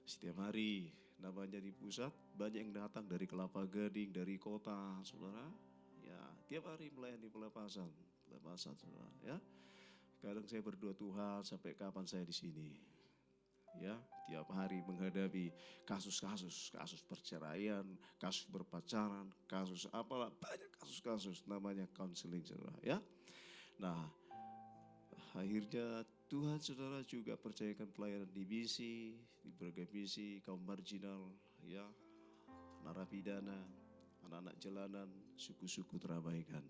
Setiap hari namanya di pusat banyak yang datang dari Kelapa Gading, dari kota, saudara. Ya, tiap hari melayani pelepasan, saudara. Ya, kadang saya berdoa, Tuhan sampai kapan saya di sini? Ya, tiap hari menghadapi kasus perceraian, kasus berpacaran, kasus apalah, banyak kasus-kasus namanya counseling, saudara. Ya, nah akhirnya Tuhan saudara juga percayakan pelayanan di misi, di berbagai misi, kaum marginal, ya, narapidana, anak-anak jalanan, suku-suku terabaikan.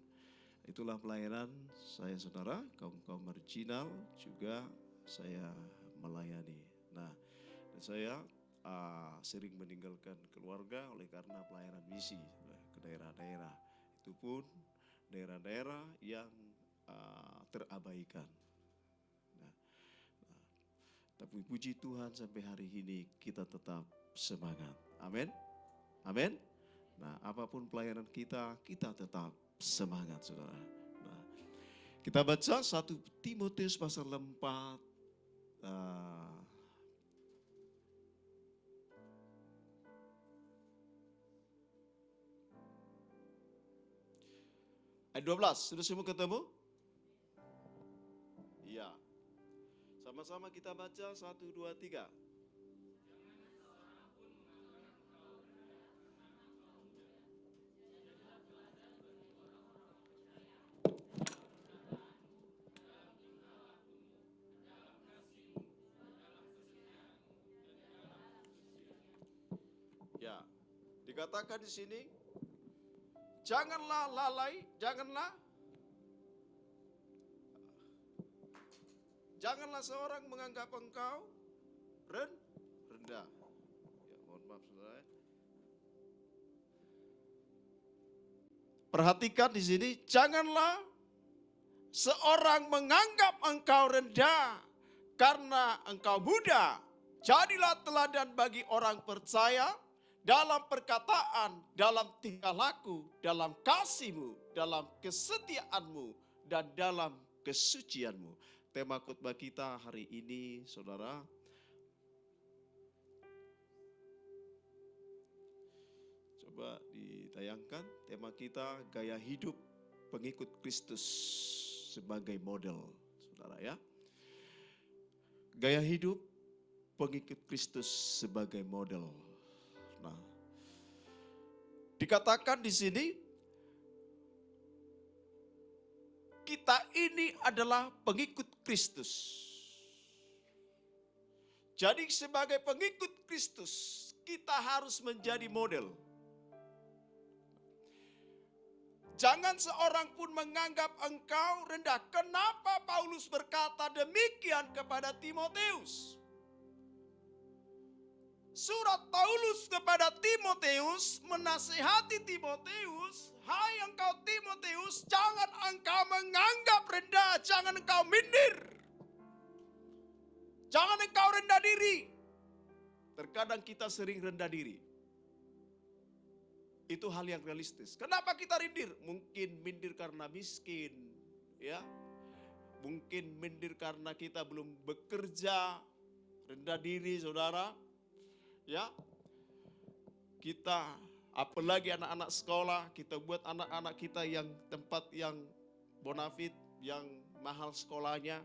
Itulah pelayanan saya saudara, kaum marginal juga saya melayani. Nah, dan saya sering meninggalkan keluarga oleh karena pelayanan misi ke daerah-daerah. Itu pun daerah-daerah yang terabaikan. Tapi puji Tuhan sampai hari ini kita tetap semangat. Amin. Amin. Nah, apapun pelayanan kita tetap semangat, saudara. Nah, kita baca 1 Timotius pasal 4. Ayat 12, sudah semua ketemu? Iya. Sama-sama kita baca 1, 2, 3. Ya, dikatakan di sini, janganlah lalai, janganlah seorang menganggap engkau rendah. Ya, mohon maaf saudara. Perhatikan di sini, janganlah seorang menganggap engkau rendah karena engkau muda. Jadilah teladan bagi orang percaya dalam perkataan, dalam tingkah laku, dalam kasihmu, dalam kesetiaanmu, dan dalam kesucianmu. Tema khotbah kita hari ini, saudara, coba ditayangkan. Tema kita gaya hidup pengikut Kristus sebagai model, saudara ya. Gaya hidup pengikut Kristus sebagai model. Nah, dikatakan di sini, kita ini adalah pengikut Kristus. Jadi sebagai pengikut Kristus, kita harus menjadi model. Jangan seorang pun menganggap engkau rendah. Kenapa Paulus berkata demikian kepada Timotius? Surat Paulus kepada Timotius menasihati Timotius, hai engkau Timotius, jangan engkau menganggap rendah, jangan engkau minder. Jangan engkau rendah diri. Terkadang kita sering rendah diri. Itu hal yang realistis. Kenapa kita minder? Mungkin minder karena miskin, ya. Mungkin minder karena kita belum bekerja, rendah diri, saudara. Ya, kita apalagi anak-anak sekolah, kita buat anak-anak kita yang tempat yang bonafit, yang mahal sekolahnya.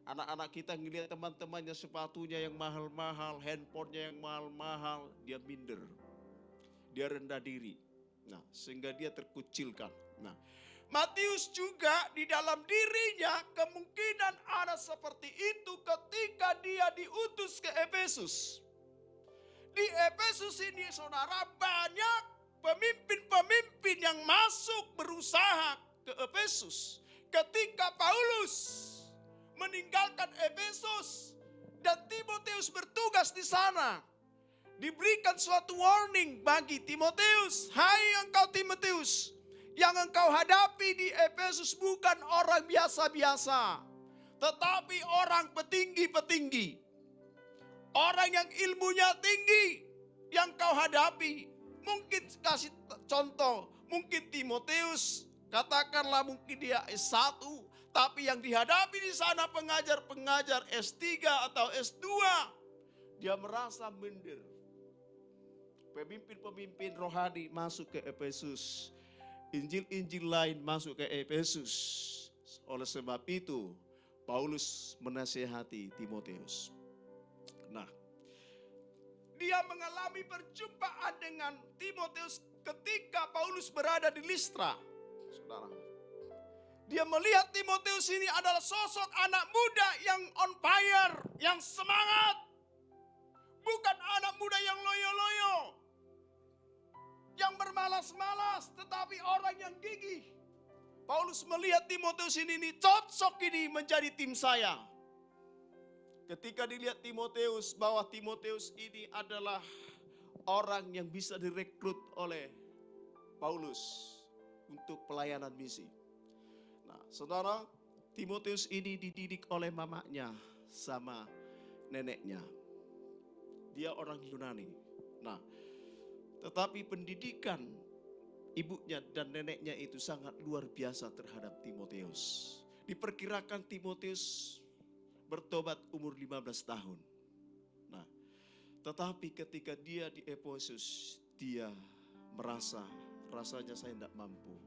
Anak-anak kita ngelihat teman-temannya sepatunya yang mahal-mahal, handphonenya yang mahal-mahal, dia minder. Dia rendah diri. Nah, sehingga dia terkucilkan. Nah, Matius juga di dalam dirinya kemungkinan ada seperti itu ketika dia diutus ke Efesus. Di Efesus ini saudara banyak pemimpin-pemimpin yang masuk berusaha ke Efesus. Ketika Paulus meninggalkan Efesus, Dan Timotius bertugas di sana. Diberikan suatu warning bagi Timotius. Hai engkau Timotius, yang engkau hadapi di Efesus bukan orang biasa-biasa, tetapi orang petinggi-petinggi. Orang yang ilmunya tinggi yang kau hadapi. Mungkin kasih contoh, mungkin Timotius, katakanlah mungkin dia S1, tapi yang dihadapi di sana pengajar-pengajar S3 atau S2, dia merasa minder. Pemimpin-pemimpin rohani masuk ke Efesus. Injil-injil lain masuk ke Efesus. Oleh sebab itu, Paulus menasihati Timotius. Nah, dia mengalami perjumpaan dengan Timotius ketika Paulus berada di Listra. Saudara, dia melihat Timotius ini adalah sosok anak muda yang on fire, yang semangat. Bukan anak muda yang loyo-loyo, yang bermalas-malas, tetapi orang yang gigih. Paulus melihat Timotius ini cocok ini menjadi tim saya. Ketika dilihat Timotius, bahwa Timotius ini adalah orang yang bisa direkrut oleh Paulus untuk pelayanan misi. Nah, saudara, Timotius ini dididik oleh mamanya sama neneknya. Dia orang Yunani. Nah, tetapi pendidikan ibunya dan neneknya itu sangat luar biasa terhadap Timotius. Diperkirakan Timotius bertobat umur 15 tahun. Nah, tetapi ketika dia di Efesus, dia rasanya saya tidak mampu.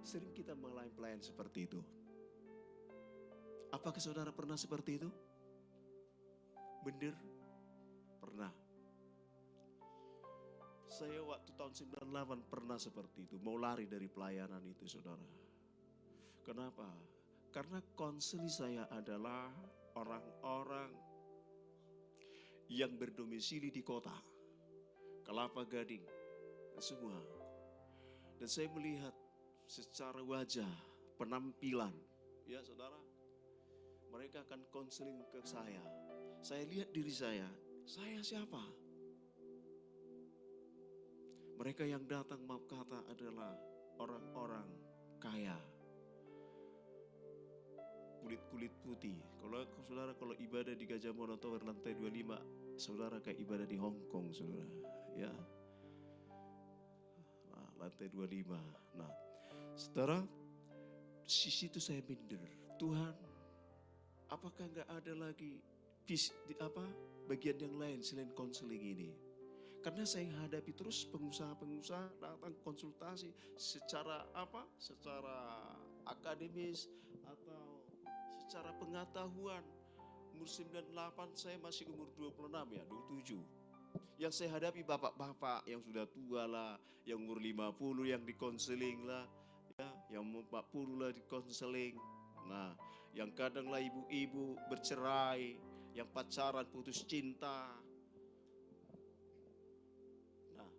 Sering kita melayani pelayan seperti itu. Apakah saudara pernah seperti itu? Benar? Pernah. Saya waktu tahun 98 pernah seperti itu. Mau lari dari pelayanan itu, saudara. Kenapa? Karena konseli saya adalah orang-orang yang berdomisili di kota. Kelapa Gading, dan semua. Dan saya melihat secara wajah, penampilan. Ya saudara, mereka akan konseling ke saya. Saya lihat diri saya siapa? Mereka yang datang maaf kata adalah orang-orang kaya. Kulit-kulit putih. Kalau ibadah di Gajah Mada Tower lantai 25, saudara kayak ibadah di Hong Kong, saudara. Ya. Nah, lantai 25. Nah, saudara, di situ saya minder. Tuhan, apakah enggak ada lagi bagian yang lain selain konseling ini? Karena saya hadapi terus pengusaha-pengusaha datang konsultasi secara akademis atau secara pengetahuan. Umur 98, saya masih umur 26 ya, 27. Yang saya hadapi bapak-bapak yang sudah tua lah, yang umur 50 yang dikonseling lah, ya, yang umur 40 lah dikonseling. Nah, yang kadang lah ibu-ibu bercerai, yang pacaran putus cinta. Nah,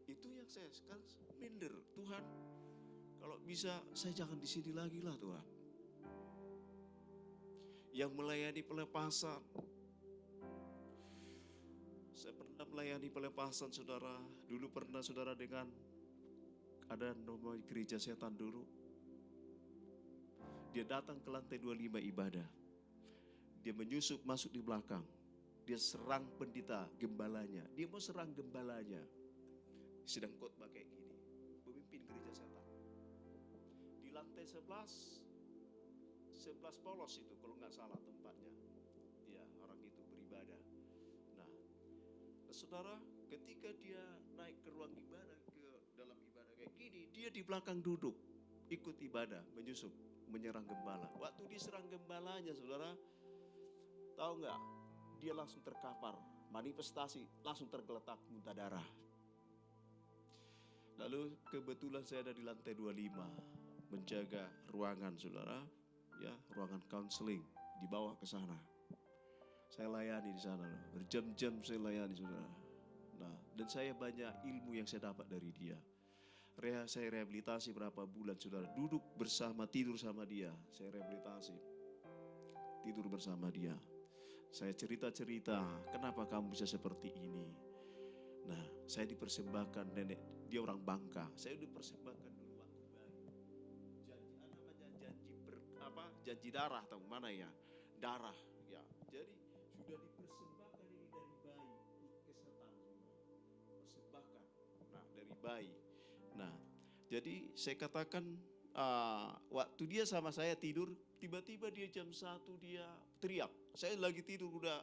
itu yang saya sekarang minder. Tuhan, kalau bisa saya jangan di sini lagi lah Tuhan. Yang melayani pelepasan. Saya pernah melayani pelepasan saudara. Dulu pernah saudara dengan ada nama gereja setan dulu. Dia datang ke lantai 25 ibadah. Dia menyusup masuk di belakang. Dia serang pendeta gembalanya. Dia mau serang gembalanya. Sedang khotbah kayak gini. Pemimpin gereja setan. Di lantai 11 polos itu kalau nggak salah tempatnya. Ya, orang itu beribadah. Nah, saudara, ketika dia naik ke ruang ibadah, ke dalam ibadah kayak gini, dia di belakang duduk, ikut ibadah, menyusup, menyerang gembala. Waktu diserang gembalanya, saudara, tahu nggak? Dia langsung terkapar, manifestasi, langsung tergeletak, muntah darah. Lalu kebetulan saya ada di lantai 25, menjaga ruangan, saudara. Ya, ruangan counseling dibawa ke sana. Saya layani di sana, berjam-jam saya layani saudara. Nah, dan saya banyak ilmu yang saya dapat dari dia. Saya rehabilitasi berapa bulan saudara, duduk bersama, tidur sama dia, saya rehabilitasi. tidur bersama dia. Saya cerita-cerita, kenapa kamu bisa seperti ini? Nah, saya dipersembahkan nenek, dia orang Bangka. Saya dipersembahkan dulu waktu bayi. Janji darah atau mana ya? Darah ya. Jadi sudah dipersembahkan ini dari bayi ke setan. Persembahkan. Nah, dari bayi. Nah, jadi saya katakan waktu dia sama saya tidur, tiba-tiba dia jam 1 dia teriak. Saya lagi tidur udah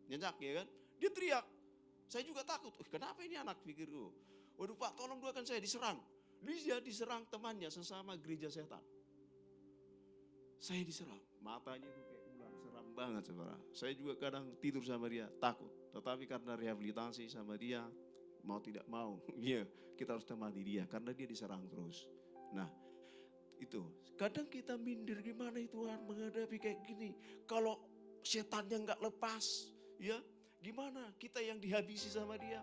nyenyak ya kan. Dia teriak. Saya juga takut. Kenapa ini anak, pikirku. Waduh Pak, tolong doakan saya, diserang. Dia diserang temannya sesama gereja setan. Saya diserang. Matanya itu kayak ular, seram banget saudara. Saya juga kadang tidur sama dia, takut. Tetapi karena rehabilitasi sama dia, mau tidak mau, ya kita harus temani dia karena dia diserang terus. Nah, itu kadang kita minder, gimana Tuhan menghadapi kayak gini. Kalau setannya nggak lepas, ya gimana kita yang dihabisi sama dia.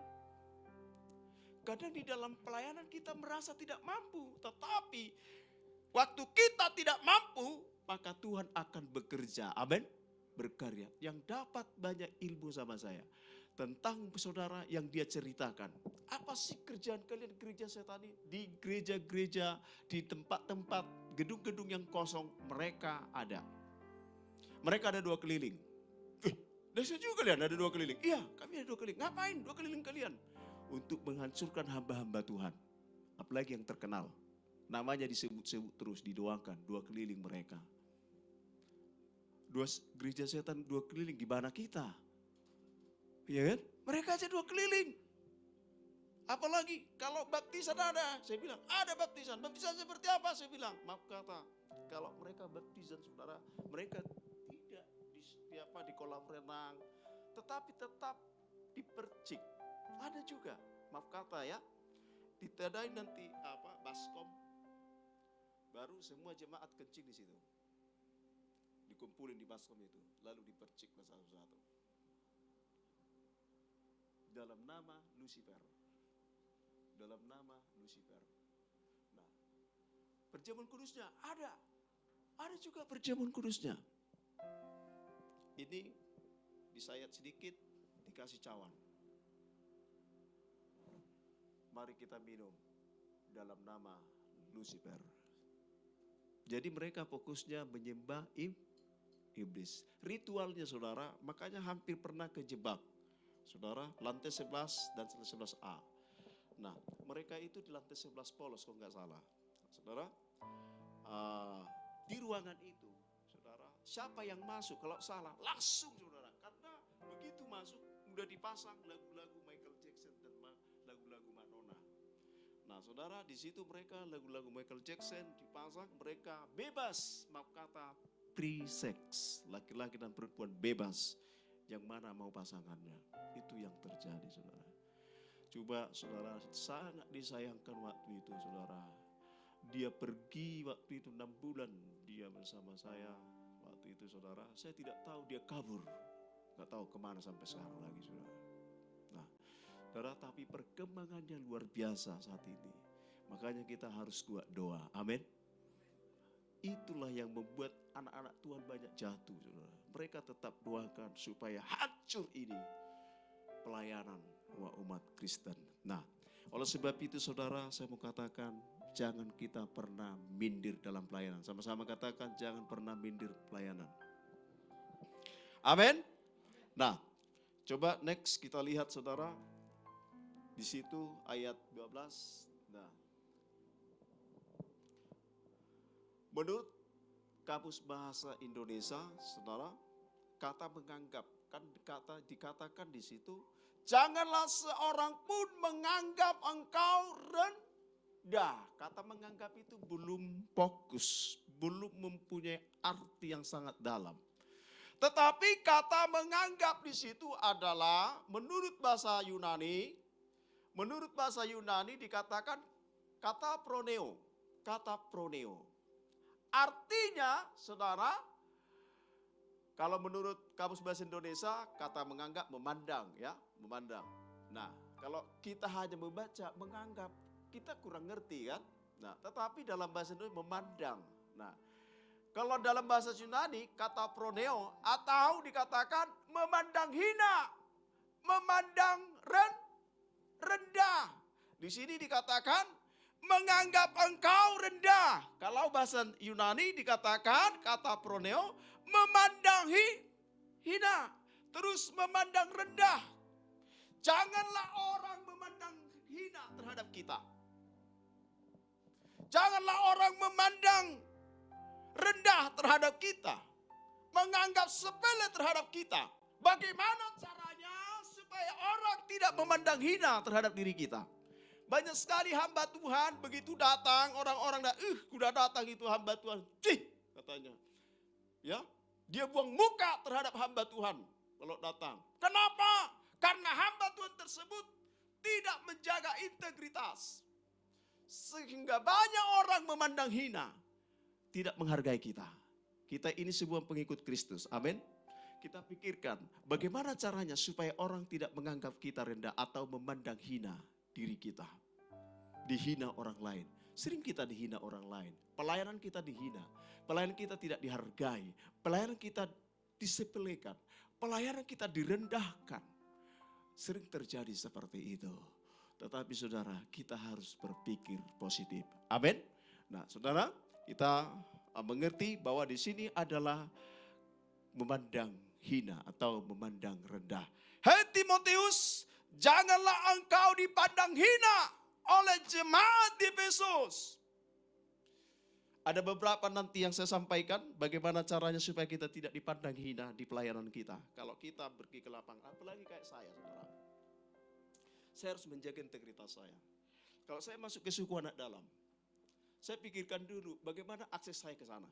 Kadang di dalam pelayanan kita merasa tidak mampu, tetapi waktu kita tidak mampu, maka Tuhan akan bekerja, amin, berkarya. Yang dapat banyak ilmu sama saya tentang saudara yang dia ceritakan. Apa sih kerjaan kalian gereja setan ini? Di gereja-gereja, di tempat-tempat, gedung-gedung yang kosong, mereka ada. Mereka ada 2 keliling. Dahsyat juga kalian ada 2 keliling. Iya, kami ada 2 keliling. Ngapain 2 keliling kalian? Untuk menghancurkan hamba-hamba Tuhan. Apalagi yang terkenal. Namanya disebut-sebut terus, didoakan 2 keliling mereka. 2 gereja setan 2 keliling, di mana kita? Iya kan? Mereka aja 2 keliling. Apalagi kalau baptisan ada, saya bilang ada baptisan. Baptisan seperti apa? Saya bilang, maaf kata, kalau mereka baptisan saudara, mereka tidak di kolam renang, tetapi tetap dipercik. Ada juga, maaf kata ya, ditadai nanti baskom, baru semua jemaat kencing di situ, dikumpulin di baskom itu, lalu dipercik satu-satu. Dalam nama Lucifer. Dalam nama Lucifer. Nah, perjamuan kudusnya ada. Ada juga perjamuan kudusnya. Ini disayat sedikit, dikasih cawan. Mari kita minum dalam nama Lucifer. Jadi mereka fokusnya menyembah iblis. Ritualnya saudara, makanya hampir pernah kejebak. Saudara, lantai 11 dan 11A. Nah, mereka itu di lantai 11 polos kalau nggak salah. Saudara, di ruangan itu, saudara, siapa yang masuk kalau salah, langsung saudara. Karena begitu masuk, udah dipasang lagu-lagu Michael Jackson dan lagu-lagu Madonna. Nah, saudara, di situ mereka lagu-lagu Michael Jackson dipasang, mereka bebas, maaf kata, free sex. Laki-laki dan perempuan bebas. Yang mana mau pasangannya. Itu yang terjadi, saudara. Coba saudara, sangat disayangkan waktu itu saudara. Dia pergi waktu itu 6 bulan dia bersama saya. Waktu itu saudara, saya tidak tahu dia kabur. Gak tahu kemana sampai sekarang lagi saudara. Nah saudara, tapi perkembangannya luar biasa saat ini. Makanya kita harus kuat doa, amin. Itulah yang membuat anak-anak Tuhan banyak jatuh saudara. Mereka tetap doakan supaya hancur ini pelayanan umat Kristen. Nah, oleh sebab itu saudara, saya mau katakan jangan kita pernah minder dalam pelayanan. Sama-sama katakan jangan pernah minder pelayanan. Amin. Nah, coba next kita lihat saudara. Di situ ayat 12. Nah, menurut Kamus Bahasa Indonesia, saudara, kata menganggap, kan dikatakan di situ, janganlah seorang pun menganggap engkau rendah. Kata menganggap itu belum fokus, belum mempunyai arti yang sangat dalam. Tetapi kata menganggap di situ adalah menurut bahasa Yunani dikatakan kata proneo. Kata proneo. Artinya, saudara, kalau menurut Kamus Bahasa Indonesia, kata menganggap memandang, ya, memandang. Nah, kalau kita hanya membaca, menganggap, kita kurang ngerti kan? Nah, tetapi dalam bahasa Indonesia memandang. Nah, Kalau dalam bahasa Yunani kata proneo atau dikatakan memandang hina, memandang rendah. Di sini dikatakan menganggap engkau rendah. Kalau bahasa Yunani dikatakan kata proneo memandang hina, terus memandang rendah. Janganlah orang memandang hina terhadap kita. Janganlah orang memandang rendah terhadap kita, menganggap sepele terhadap kita. Bagaimana caranya supaya orang tidak memandang hina terhadap diri kita? Banyak sekali hamba Tuhan begitu datang, orang-orang udah datang itu hamba Tuhan, katanya. Ya, dia buang muka terhadap hamba Tuhan kalau datang. Kenapa? Karena hamba Tuhan tersebut tidak menjaga integritas. Sehingga banyak orang memandang hina, tidak menghargai kita. Kita ini sebuah pengikut Kristus. Amin. Kita pikirkan bagaimana caranya supaya orang tidak menganggap kita rendah atau memandang hina diri kita. Dihina orang lain. Sering kita dihina orang lain. Pelayanan kita dihina. Pelayanan kita tidak dihargai. Pelayanan kita disepelekan. Pelayanan kita direndahkan. Sering terjadi seperti itu. Tetapi saudara, kita harus berpikir positif. Amin. Nah, saudara, kita mengerti bahwa di sini adalah memandang hina atau memandang rendah. Hei Timotius, janganlah engkau dipandang hina oleh jemaat di Efesus. Ada beberapa nanti yang saya sampaikan bagaimana caranya supaya kita tidak dipandang hina di pelayanan kita. Kalau kita pergi ke lapangan, apalagi kayak saya, saudara. Saya harus menjaga integritas saya. Kalau saya masuk ke suku anak dalam, saya pikirkan dulu bagaimana akses saya ke sana.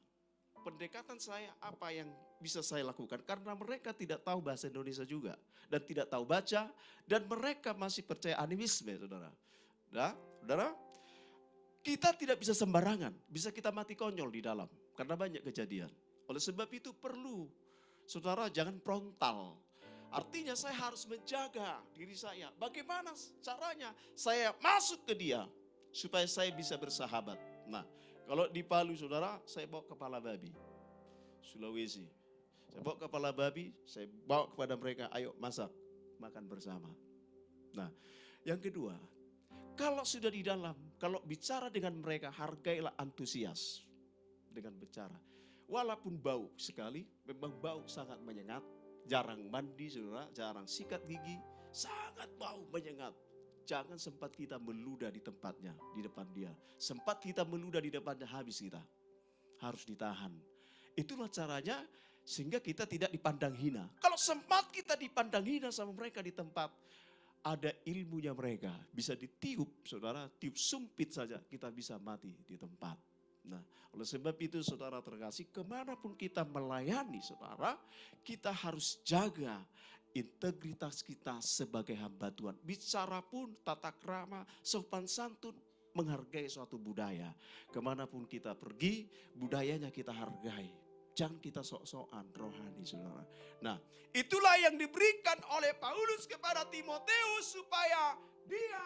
Pendekatan saya apa yang bisa saya lakukan. Karena mereka tidak tahu bahasa Indonesia juga. Dan tidak tahu baca. Dan mereka masih percaya animisme, saudara. Nah, saudara, kita tidak bisa sembarangan. Bisa kita mati konyol di dalam. Karena banyak kejadian. Oleh sebab itu perlu, saudara, jangan frontal. Artinya saya harus menjaga diri saya. Bagaimana caranya saya masuk ke dia supaya saya bisa bersahabat. Nah, kalau di Palu saudara, saya bawa kepala babi. Sulawesi. Saya bawa kepala babi, saya bawa kepada mereka, ayo masak, makan bersama. Nah, yang kedua, kalau sudah di dalam, kalau bicara dengan mereka, hargailah antusias dengan bicara. Walaupun bau sekali, memang bau sangat menyengat. Jarang mandi saudara, jarang sikat gigi, sangat bau menyengat. Jangan sempat kita meludah di tempatnya, di depan dia. Sempat kita meludah di depannya, habis kita. Harus ditahan. Itulah caranya sehingga kita tidak dipandang hina. Kalau sempat kita dipandang hina sama mereka di tempat, ada ilmunya mereka. Bisa ditiup saudara, tiup sumpit saja kita bisa mati di tempat. Nah, oleh sebab itu saudara terkasih, kemanapun kita melayani saudara, kita harus jaga integritas kita sebagai hamba Tuhan. Bicara pun tata krama, sopan santun, menghargai suatu budaya. Kemanapun kita pergi, budayanya kita hargai. Jangan kita sok-sokan rohani saudara. Nah, itulah yang diberikan oleh Paulus kepada Timotius supaya dia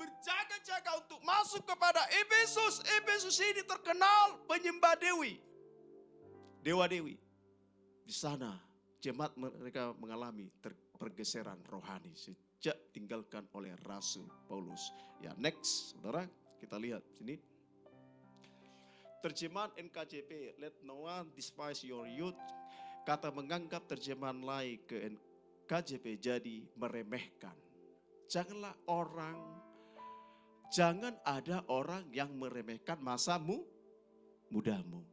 berjaga-jaga untuk masuk kepada Efesus. Efesus ini terkenal penyembah dewi. Dewa-dewi. Di sana jemaat mereka mengalami pergeseran rohani sejak tinggalkan oleh Rasul Paulus. Ya, next, saudara, kita lihat sini. Terjemahan NKJP, let no one despise your youth. Kata menganggap terjemahan lain ke NKJP jadi meremehkan. Jangan ada orang yang meremehkan masamu, mudamu.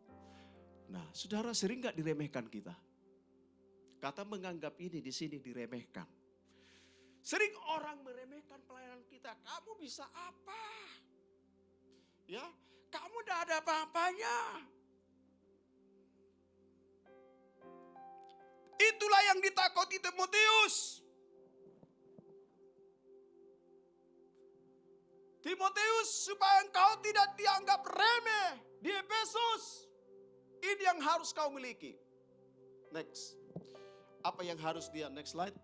Nah, saudara sering gak diremehkan kita? Kata menganggap ini di sini diremehkan. Sering orang meremehkan pelayanan kita. Kamu bisa apa? Ya, kamu tidak ada apa-apanya. Itulah yang ditakuti Timotius. Timotius, supaya engkau tidak dianggap remeh di Efesus. Ini yang harus kau miliki. Next. Apa yang harus dia, next slide.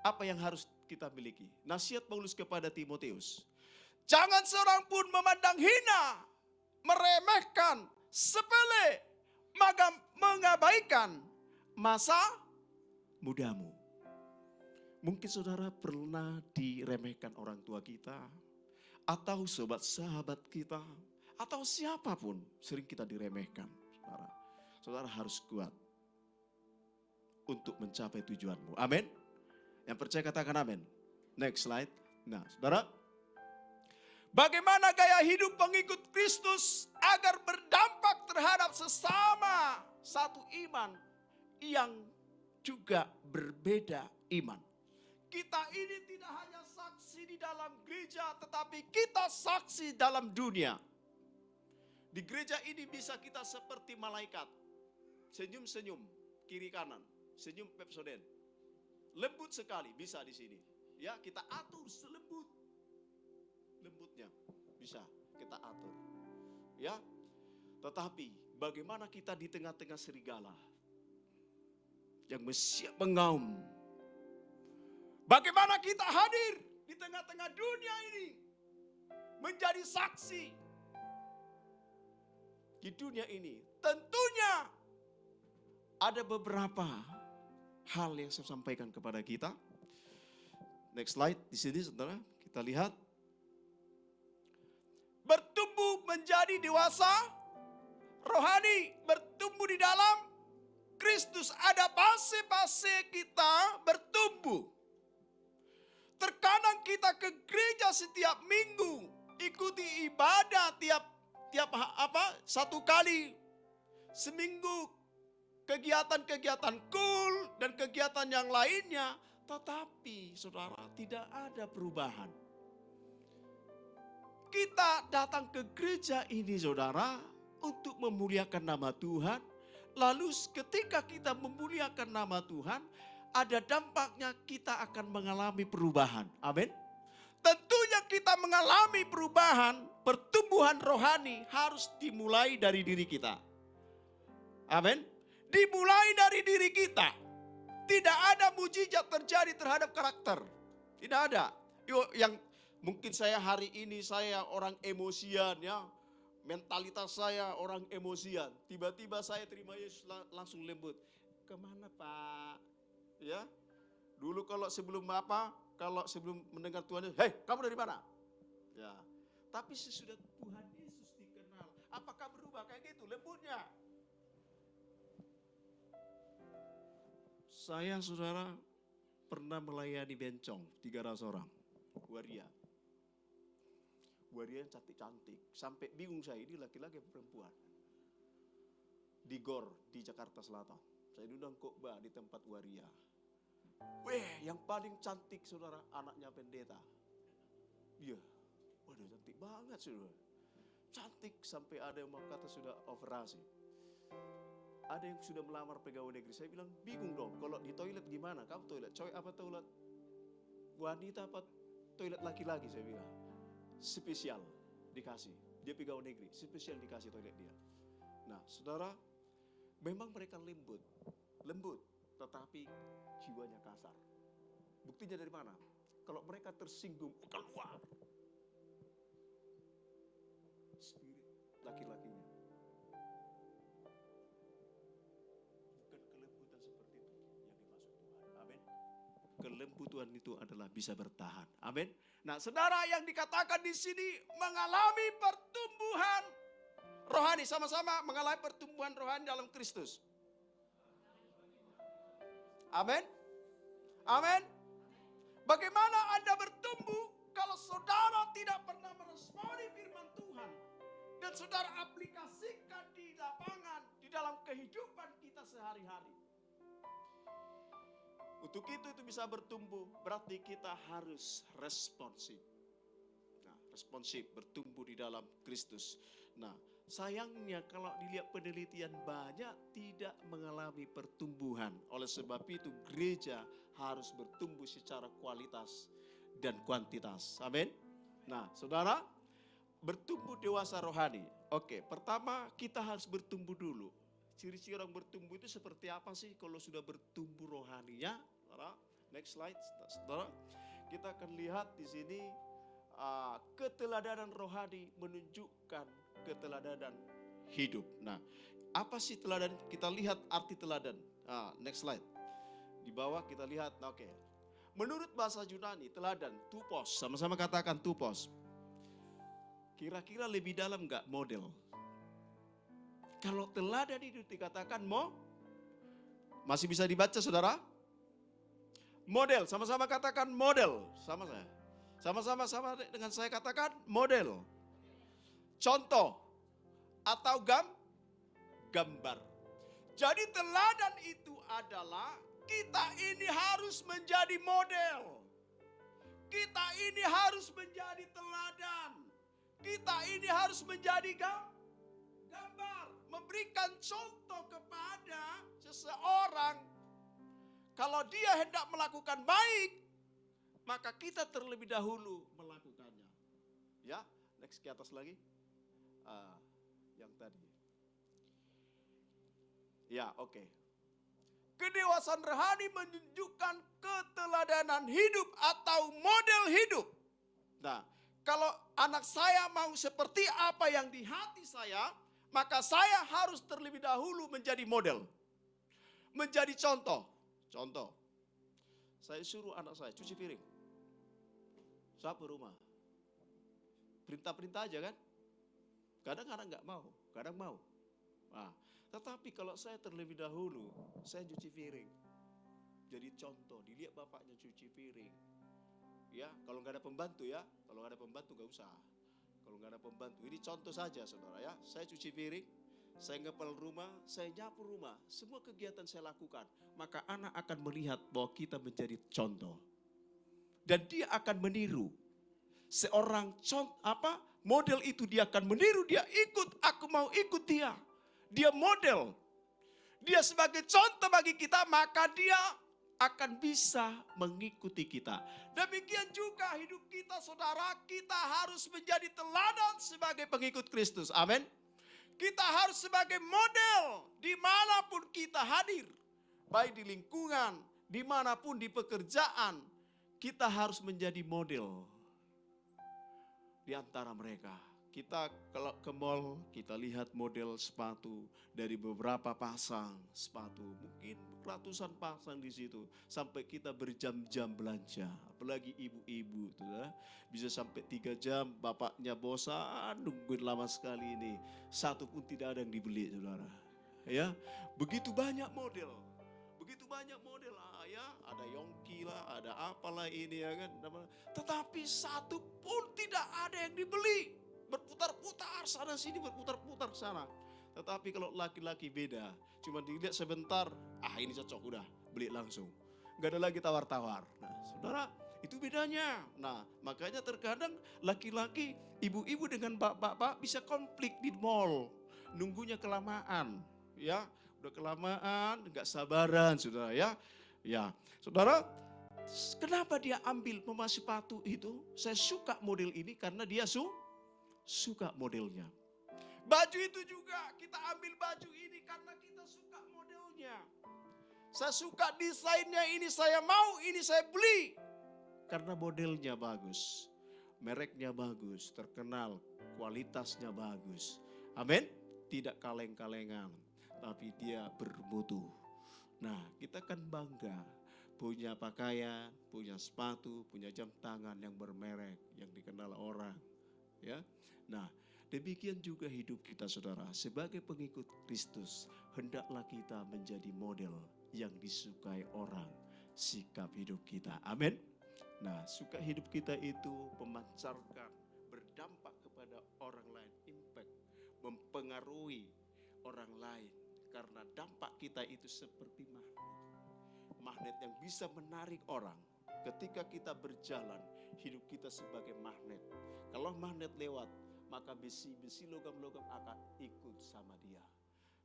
Apa yang harus kita miliki? Nasihat Paulus kepada Timotius. Jangan seorang pun memandang hina, meremehkan sepele, maka mengabaikan masa mudamu. Mungkin saudara pernah diremehkan orang tua kita, atau sahabat kita, atau siapapun sering kita diremehkan. Saudara, saudara harus kuat untuk mencapai tujuanmu. Amin. Yang percaya katakan amin. Next slide. Nah, saudara, bagaimana gaya hidup pengikut Kristus agar berdampak terhadap sesama satu iman yang juga berbeda iman. Kita ini tidak hanya saksi di dalam gereja, tetapi kita saksi dalam dunia. Di gereja ini bisa kita seperti malaikat. Senyum-senyum, kiri kanan. Senyum Pepsodent. Lembut sekali, bisa di sini. Ya, kita atur selembut. Lembutnya, bisa kita atur. Ya, tetapi bagaimana kita di tengah-tengah serigala yang siap mengaum? Bagaimana kita hadir di tengah-tengah dunia ini menjadi saksi di dunia ini? Tentunya ada beberapa hal yang saya sampaikan kepada kita. Next slide, di sini saudara, kita lihat. Bertumbuh menjadi dewasa rohani, bertumbuh di dalam Kristus. Ada fase-fase kita bertumbuh. Terkadang kita ke gereja setiap minggu, ikuti ibadah tiap satu kali seminggu, kegiatan-kegiatan kul dan kegiatan yang lainnya, tetapi saudara tidak ada perubahan. Kita datang ke gereja ini saudara untuk memuliakan nama Tuhan, lalu ketika kita memuliakan nama Tuhan, ada dampaknya kita akan mengalami perubahan. Amin. Tentunya kita mengalami perubahan, pertumbuhan rohani harus dimulai dari diri kita. Amin. Dimulai dari diri kita. Tidak ada mujizat terjadi terhadap karakter. Tidak ada. Yang mungkin saya hari ini saya orang emosian ya. Mentalitas saya orang emosian. Tiba-tiba saya terima Yesus langsung lembut. Kemana Pak? Ya, dulu kalau sebelum mendengar Tuhan, hei kamu dari mana? Ya, tapi sesudah Tuhan Yesus dikenal, apakah berubah kayak gitu lembutnya? Saya saudara pernah melayani bencong 300 orang, waria yang cantik-cantik, sampai bingung saya ini laki-laki atau perempuan. Di GOR di Jakarta Selatan, saya diundang khotbah di tempat waria. Yang paling cantik saudara anaknya pendeta. Iya, waduh cantik banget saudara. Cantik sampai ada yang mau kata sudah operasi. Ada yang sudah melamar pegawai negeri. Saya bilang bingung dong, kalau di toilet gimana? Kamu toilet cowok apa toilet wanita apa toilet laki-laki? Saya bilang spesial dikasih. Dia pegawai negeri, spesial dikasih toilet dia. Nah saudara, memang mereka lembut, tetapi jiwanya kasar. Buktinya dari mana? Kalau mereka tersinggung, keluar spirit laki-lakinya. Bukan kelembutan seperti itu yang dimaksud Tuhan. Amin. Kelembutan itu adalah bisa bertahan. Amin. Nah, saudara yang dikatakan di sini mengalami pertumbuhan rohani, sama-sama mengalami pertumbuhan rohani dalam Kristus. Amin. Amin. Bagaimana Anda bertumbuh kalau saudara tidak pernah meresponi firman Tuhan dan saudara aplikasikan di lapangan, di dalam kehidupan kita sehari-hari? Untuk itu bisa bertumbuh, berarti kita harus responsif. Nah, responsif, bertumbuh di dalam Kristus. Nah, sayangnya kalau dilihat penelitian banyak tidak mengalami pertumbuhan. Oleh sebab itu gereja harus bertumbuh secara kualitas dan kuantitas. Amin. Nah saudara, bertumbuh dewasa rohani. Oke, pertama kita harus bertumbuh dulu. Ciri-ciri orang bertumbuh itu seperti apa sih kalau sudah bertumbuh rohaninya? Saudara, next slide. Saudara, kita akan lihat di sini keteladanan rohani menunjukkan keteladanan hidup. Nah, apa sih teladan? Kita lihat arti teladan. Next slide. Di bawah kita lihat, oke. Menurut bahasa Yunani, teladan, tupos. Sama-sama katakan tupos. Kira-kira lebih dalam enggak model? Kalau teladan itu dikatakan masih bisa dibaca saudara? Model, sama-sama katakan model. Sama saya. Sama dengan saya katakan model. Contoh atau gambar. Jadi teladan itu adalah kita ini harus menjadi model. Kita ini harus menjadi teladan. Kita ini harus menjadi gambar. Memberikan contoh kepada seseorang. Kalau dia hendak melakukan baik, maka kita terlebih dahulu melakukannya. Ya, next ke atas lagi. Yang tadi. Ya, oke. Kedewasaan rohani menunjukkan keteladanan hidup atau model hidup. Nah, kalau anak saya mau seperti apa yang di hati saya, maka saya harus terlebih dahulu menjadi model. Menjadi contoh. Contoh, saya suruh anak saya cuci piring. Sapu rumah. Perintah-perintah aja kan. Kadang-kadang nggak mau, kadang mau. Nah, tetapi kalau saya terlebih dahulu, saya cuci piring. Jadi contoh, dilihat bapaknya cuci piring. Ya, kalau nggak ada pembantu ya, kalau nggak ada pembantu nggak usah. Kalau nggak ada pembantu, ini contoh saja saudara ya. Saya cuci piring, saya ngepel rumah, saya nyapu rumah. Semua kegiatan saya lakukan. Maka anak akan melihat bahwa kita menjadi contoh. Dan dia akan meniru. Seorang model itu dia akan meniru, dia ikut, aku mau ikut dia. Dia model. Dia sebagai contoh bagi kita, maka dia akan bisa mengikuti kita. Demikian juga hidup kita saudara, kita harus menjadi teladan sebagai pengikut Kristus. Amin. Kita harus sebagai model dimanapun kita hadir. Baik di lingkungan, dimanapun di pekerjaan. Kita harus menjadi model di antara mereka. Kita kalau ke mall, kita lihat model sepatu dari beberapa pasang sepatu. Mungkin ratusan pasang di situ. Sampai kita berjam-jam belanja. Apalagi ibu-ibu. Bisa sampai 3 jam, bapaknya bosan, nungguin lama sekali ini. Satu pun tidak ada yang dibeli saudara. Ya, begitu banyak model. Begitu banyak model. Ya, ada Yongki lah, ada apalah ini ya kan. Tetapi satu pun tidak ada yang dibeli. Berputar-putar sana sini, berputar-putar sana. Tetapi kalau laki-laki beda, cuma dilihat sebentar, ini cocok udah, beli langsung. Gak ada lagi tawar-tawar. Nah, saudara, itu bedanya. Nah, makanya terkadang laki-laki, ibu-ibu dengan bapak-bapak bisa konflik di mall. Nunggunya kelamaan, ya. Udah kelamaan, gak sabaran, saudara ya. Ya, saudara, kenapa dia ambil memakai sepatu itu? Saya suka model ini karena dia suka modelnya. Baju itu juga kita ambil baju ini karena kita suka modelnya. Saya suka desainnya ini, saya mau ini, saya beli. Karena modelnya bagus, mereknya bagus, terkenal, kualitasnya bagus. Amin. Tidak kaleng-kalengan, tapi dia bermutu. Nah, kita kan bangga punya pakaian, punya sepatu, punya jam tangan yang bermerek, yang dikenal orang. Ya, nah demikian juga hidup kita saudara. Sebagai pengikut Kristus, hendaklah kita menjadi model yang disukai orang. Sikap hidup kita, amin. Nah, suka hidup kita itu memancarkan, berdampak kepada orang lain, impact, mempengaruhi orang lain. Karena dampak kita itu seperti magnet. Magnet yang bisa menarik orang. Ketika kita berjalan, hidup kita sebagai magnet. Kalau magnet lewat, maka besi-besi logam-logam akan ikut sama dia.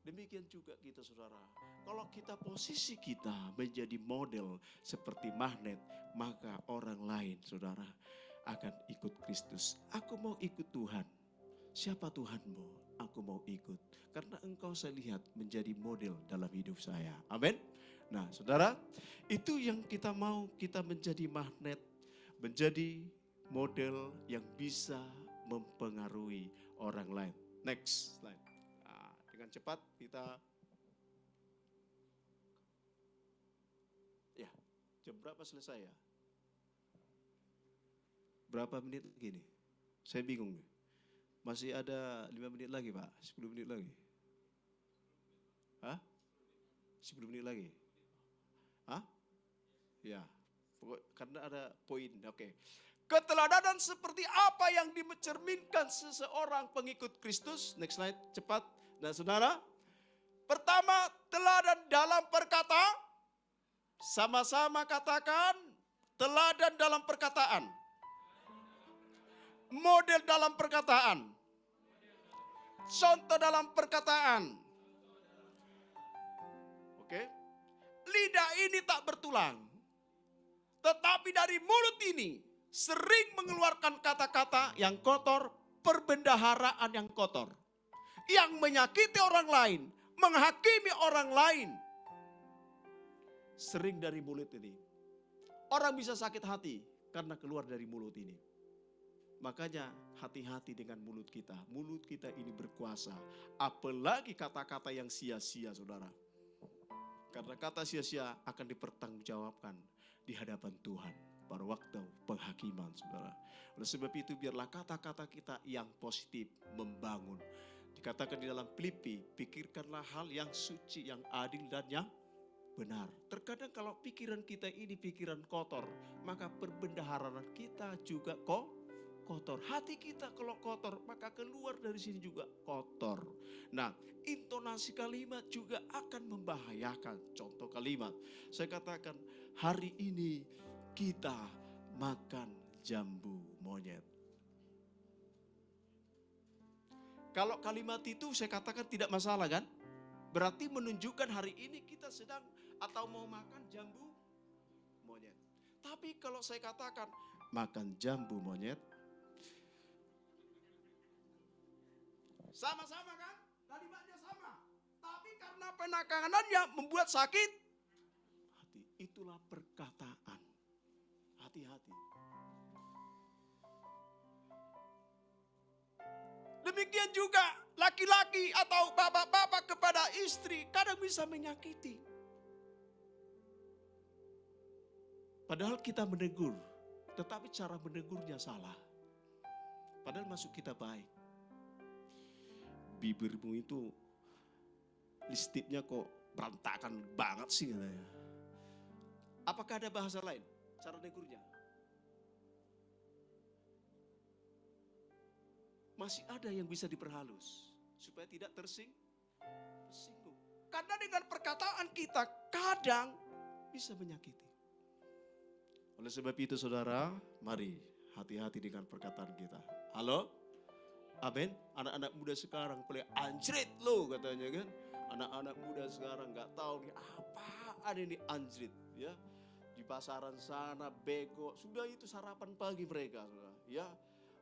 Demikian juga kita saudara. Kalau kita posisi kita menjadi model seperti magnet, maka orang lain saudara akan ikut Kristus. Aku mau ikut Tuhan. Siapa Tuhanmu? Aku mau ikut. Karena engkau saya lihat menjadi model dalam hidup saya. Amin. Nah saudara, itu yang kita mau, kita menjadi magnet, menjadi model yang bisa mempengaruhi orang lain. Next slide. dengan cepat kita. Ya, jam berapa selesai ya? Berapa menit lagi nih? Saya bingung nih. Masih ada 5 menit lagi Pak, 10 menit lagi. Hah? 10 menit lagi? Hah? Ya, karena ada poin, oke. Keteladanan seperti apa yang dicerminkan seseorang pengikut Kristus? Next slide, cepat. Nah saudara, pertama teladan dalam perkataan. Sama-sama katakan, teladan dalam perkataan. Model dalam perkataan. Contoh dalam perkataan. Oke. Lidah ini tak bertulang. Tetapi dari mulut ini sering mengeluarkan kata-kata yang kotor, perbendaharaan yang kotor. Yang menyakiti orang lain, menghakimi orang lain. Sering dari mulut ini. Orang bisa sakit hati karena keluar dari mulut ini. Makanya hati-hati dengan mulut kita. Mulut kita ini berkuasa. Apalagi kata-kata yang sia-sia saudara. Karena kata sia-sia akan dipertanggungjawabkan di hadapan Tuhan pada waktu penghakiman saudara. Oleh sebab itu biarlah kata-kata kita yang positif membangun. Dikatakan di dalam Filipi, pikirkanlah hal yang suci, yang adil dan yang benar. Terkadang kalau pikiran kita ini pikiran kotor, maka perbendaharaan kita juga kotor. Hati kita kalau kotor, maka keluar dari sini juga kotor. Nah, intonasi kalimat juga akan membahayakan. Contoh kalimat, saya katakan hari ini kita makan jambu monyet. Kalau kalimat itu saya katakan tidak masalah kan? Berarti menunjukkan hari ini kita sedang atau mau makan jambu monyet. Tapi kalau saya katakan makan jambu monyet, sama-sama kan? Kalimatnya sama. Tapi karena penekanannya membuat sakit hati. Itulah perkataan. Hati-hati. Demikian juga laki-laki atau bapak-bapak kepada istri kadang bisa menyakiti. Padahal kita menegur, tetapi cara menegurnya salah. Padahal maksud kita baik. Bibirmu itu listipnya kok berantakan banget sih katanya. Apakah ada bahasa lain cara negurnya? Masih ada yang bisa diperhalus supaya tidak tersinggung. Karena dengan perkataan kita kadang bisa menyakiti. Oleh sebab itu saudara, mari hati-hati dengan perkataan kita. Halo? Amin. Anak-anak muda sekarang boleh anjrit lo katanya kan. Anak-anak muda sekarang nggak tahu nih apaan ini anjrit ya. Di pasaran sana bego. Sudah itu sarapan pagi mereka sudah. Ya.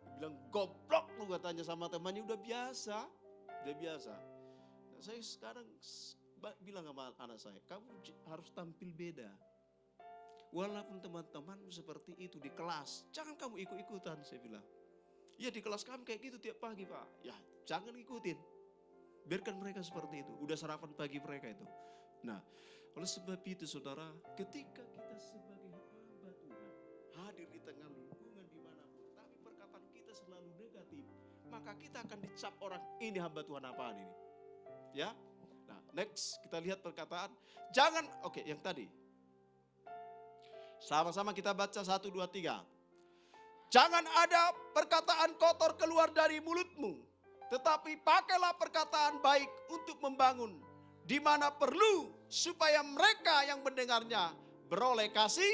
Bilang goblok lu katanya sama temannya udah biasa. Udah biasa. Nah, saya sekarang bilang sama anak saya, kamu harus tampil beda. Walaupun teman-teman seperti itu di kelas, jangan kamu ikut-ikutan saya bilang. Ya di kelas kami kayak gitu tiap pagi Pak. Ya jangan ikutin. Biarkan mereka seperti itu. Udah sarapan pagi mereka itu. Nah oleh sebab itu saudara. Ketika kita sebagai hamba Tuhan. Hadir di tengah lingkungan dimanapun. Tapi perkataan kita selalu negatif. Maka kita akan dicap orang. Ini hamba Tuhan apaan ini. Ya. Nah next kita lihat perkataan. Jangan. Oke yang tadi. Sama-sama kita baca 1, 2, 3. Jangan ada perkataan kotor keluar dari mulutmu. Tetapi pakailah perkataan baik untuk membangun. Di mana perlu supaya mereka yang mendengarnya beroleh kasih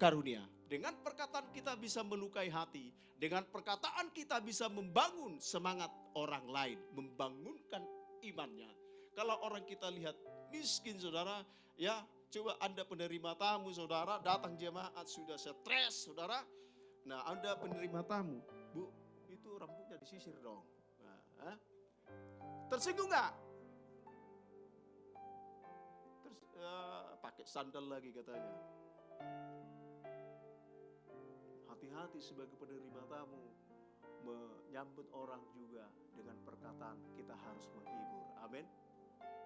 karunia. Dengan perkataan kita bisa melukai hati. Dengan perkataan kita bisa membangun semangat orang lain. Membangunkan imannya. Kalau orang kita lihat miskin saudara. Ya coba Anda penerima tamu saudara. Datang jemaat sudah stres saudara. Nah Anda penerima tamu, Bu, itu rambutnya disisir dong. Nah, tersinggung gak? Terus pakai sandal lagi katanya. Hati-hati sebagai penerima tamu. menyambut orang juga dengan perkataan kita harus menghibur. Amin.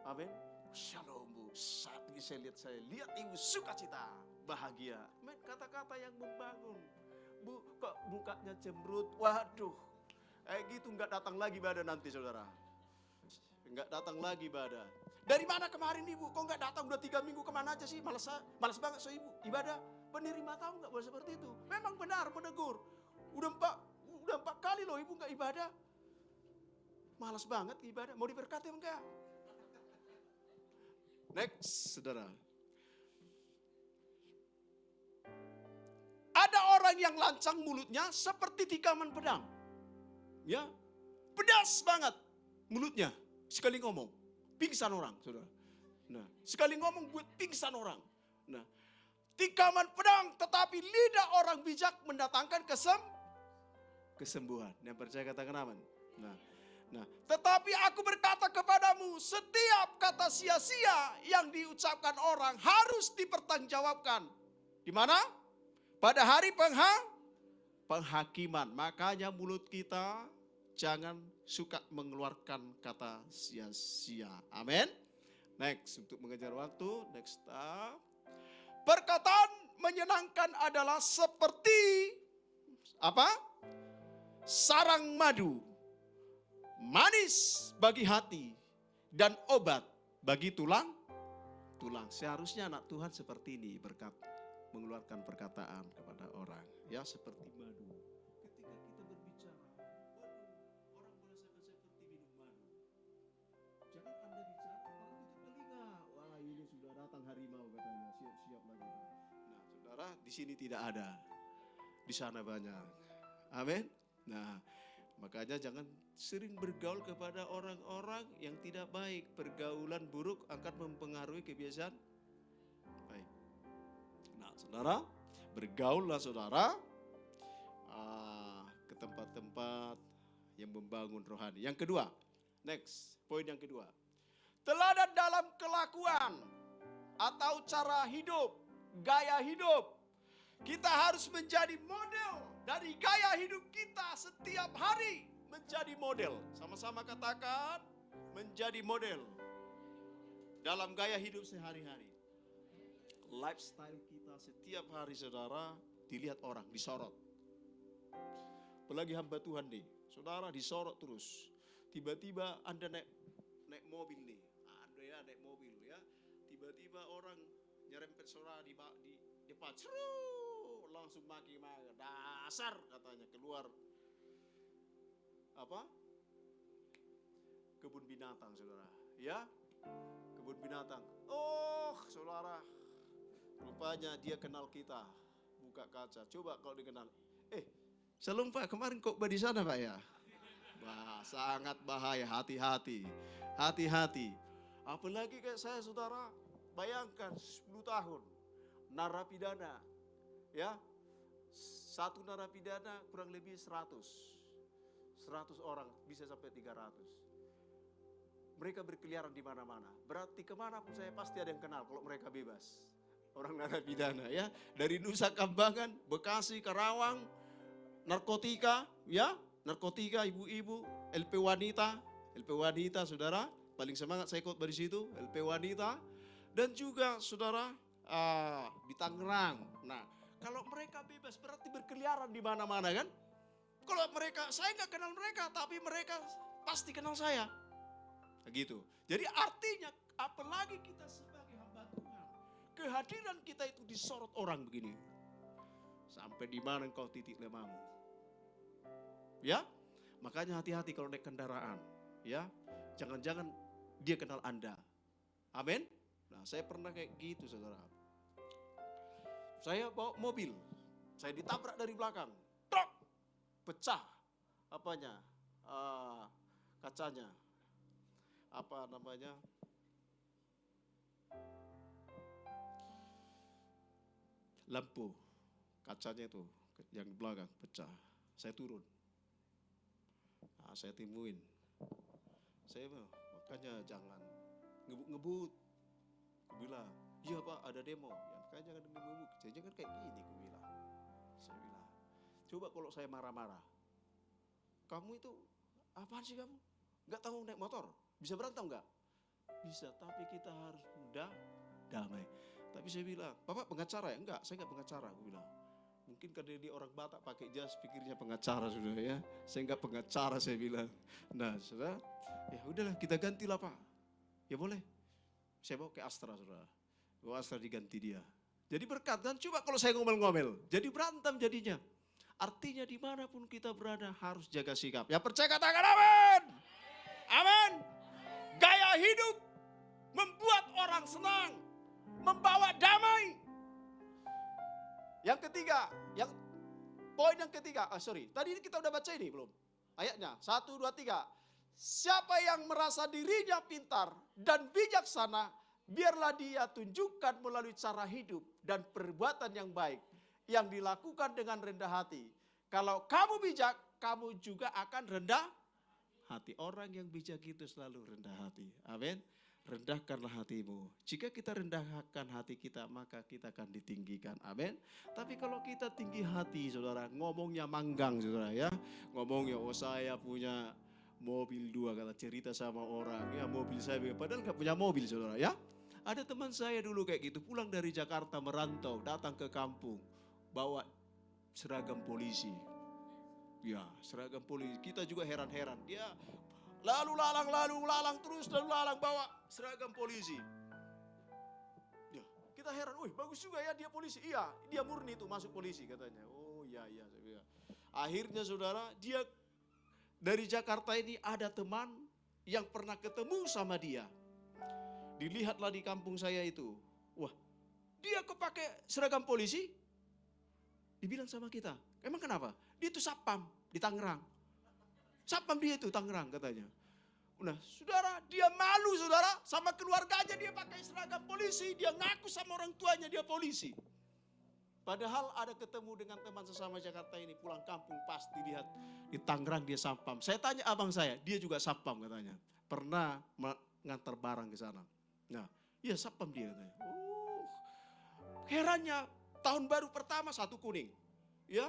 Amin. Shalom Bu. Saat ini saya lihat Ibu sukacita, bahagia. Men, kata-kata yang membangun. Bu, kok mukanya cemberut? Waduh. Gitu nggak datang lagi ibadah nanti saudara. Nggak datang lagi ibadah. Dari mana kemarin Ibu? Kok nggak datang? Udah 3 minggu kemana aja sih? Malas banget so Ibu ibadah. Penerima tahu nggak boleh seperti itu. Memang benar menegur. Udah 4 kali loh Ibu nggak ibadah. Malas banget ibadah. Mau diberkati enggak? Next, saudara. Ada orang yang lancang mulutnya seperti tikaman pedang. Ya, pedas banget mulutnya. Sekali ngomong, pingsan orang, saudara. Nah, sekali ngomong buat pingsan orang. Nah, tikaman pedang, tetapi lidah orang bijak mendatangkan kesembuhan. Yang percaya katakan amin. Nah, tetapi aku berkata kepadamu, setiap kata sia-sia yang diucapkan orang harus dipertanggungjawabkan. Di mana? Pada hari penghakiman. Makanya mulut kita jangan suka mengeluarkan kata sia-sia. Amin. Next, untuk mengejar waktu, next step. Perkataan menyenangkan adalah seperti apa? Sarang madu. Manis bagi hati dan obat bagi tulang. Seharusnya anak Tuhan seperti ini berkat mengeluarkan perkataan kepada orang. Ya, seperti madu. Ketika kita berbicara, orang merasakan seperti minum madu. Jangan Anda bicara, orang tutup telinga. Wah, ini sudah datang harimau katanya, siap-siap lagi. Nah, saudara, di sini tidak ada. Di sana banyak. Amin. Nah, makanya jangan sering bergaul kepada orang-orang yang tidak baik. Pergaulan buruk akan mempengaruhi kebiasaan baik. Nah, saudara, bergaullah saudara ke tempat-tempat yang membangun rohani. Yang kedua, next, poin yang kedua. Teladan dalam kelakuan atau cara hidup, gaya hidup. Kita harus menjadi model dari gaya hidup kita setiap hari. Menjadi model. Sama-sama katakan, menjadi model dalam gaya hidup sehari-hari. Lifestyle kita setiap hari saudara dilihat orang, disorot. Apalagi hamba Tuhan nih, saudara disorot terus. Tiba-tiba Anda naik mobil nih, Anda ya naik mobil ya. Tiba-tiba orang nyerempet saudara di depan, langsung maki-maki, dasar katanya, keluar apa? Kebun binatang saudara, ya, kebun binatang. Oh saudara, rupanya dia kenal kita. Buka kaca, coba kalau dikenal. Shalom Pak, kemarin kok di sana Pak ya? Wah, sangat bahaya, hati-hati. Hati-hati. Apalagi kayak saya saudara, bayangkan 10 tahun narapidana. Ya, satu narapidana kurang lebih 100 orang, bisa sampai 300. Mereka berkeliaran di mana-mana. Berarti kemana pun saya pasti ada yang kenal kalau mereka bebas. Orang narapidana ya, dari Nusa Kambangan, Bekasi, Karawang, narkotika, ya, narkotika, ibu-ibu, LP wanita, saudara, paling semangat saya ikut dari situ, LP wanita, dan juga saudara di Tangerang. Nah, kalau mereka bebas berarti berkeliaran di mana-mana kan? Kalau mereka, saya nggak kenal mereka, tapi mereka pasti kenal saya. Gitu. Jadi artinya, apalagi kita sebagai hamba Tuhan, kehadiran kita itu disorot orang begini. Sampai di mana engkau titik lemahmu? Ya, makanya hati-hati kalau naik kendaraan. Ya, jangan-jangan dia kenal Anda. Amin. Nah, saya pernah kayak gitu, saudara. Saya bawa mobil, saya ditabrak dari belakang, truk, pecah, apanya, kacanya, apa namanya, lampu, kacanya itu yang di belakang pecah, saya turun, saya timuin, saya makanya jangan ngebut-ngebut, aku bilang, iya Pak ada demo, ya makanya jangan ngebut, jangan kayak gini, aku bilang, saya bilang, coba kalau saya marah-marah, kamu itu apaan sih kamu? Nggak tahu naik motor, bisa berantem nggak? Bisa, tapi kita harus damai. Tapi saya bilang, Bapak pengacara ya? Enggak, saya enggak pengacara, aku bilang. Mungkin karena dia orang Batak pakai jas, pikirnya pengacara sudah ya. Saya enggak pengacara, saya bilang. Nah, saudara, ya udahlah kita gantilah Pak. Ya boleh. Saya bawa ke Astra, saudara. Bawa Astra diganti dia. Jadi berkat, dan coba kalau saya ngomel-ngomel, jadi berantem jadinya. Artinya dimanapun kita berada harus jaga sikap. Ya percaya katakan amin. Amin. Gaya hidup membuat orang senang, membawa damai. Yang ketiga, poin yang ketiga, tadi kita udah baca ini belum? Ayatnya, 1, 2, 3. Siapa yang merasa dirinya pintar dan bijaksana, biarlah dia tunjukkan melalui cara hidup dan perbuatan yang baik, yang dilakukan dengan rendah hati. Kalau kamu bijak, kamu juga akan rendah hati. Orang yang bijak itu selalu rendah hati. Amin. Rendahkanlah hatimu. Jika kita rendahkan hati kita, maka kita akan ditinggikan. Amin. Tapi kalau kita tinggi hati, saudara, ngomongnya manggang, saudara ya. Ngomongnya, oh saya punya mobil 2, kata cerita sama orang. Ya mobil saya, padahal gak punya mobil, saudara ya. Ada teman saya dulu kayak gitu, pulang dari Jakarta merantau, datang ke kampung, bawa seragam polisi. Ya, seragam polisi. Kita juga heran-heran. Dia lalu lalang terus, lalu lalang bawa seragam polisi. Ya, kita heran, wih bagus juga ya dia polisi. Iya, dia murni tuh masuk polisi katanya. Oh iya. Akhirnya saudara, dia dari Jakarta ini ada teman yang pernah ketemu sama dia. Dilihatlah di kampung saya itu. Wah, dia kepake seragam polisi. Dibilang sama kita, emang kenapa? Dia itu satpam di Tangerang. Satpam dia itu Tangerang katanya. Nah saudara, dia malu saudara, sama keluarganya dia pakai seragam polisi. Dia ngaku sama orang tuanya dia polisi. Padahal ada ketemu dengan teman sesama Jakarta ini, pulang kampung pas dilihat di Tangerang dia satpam. Saya tanya abang saya, dia juga satpam katanya. Pernah ngantar barang ke sana. Nah, iya satpam dia katanya. Herannya tahun baru pertama 1 kuning. Ya.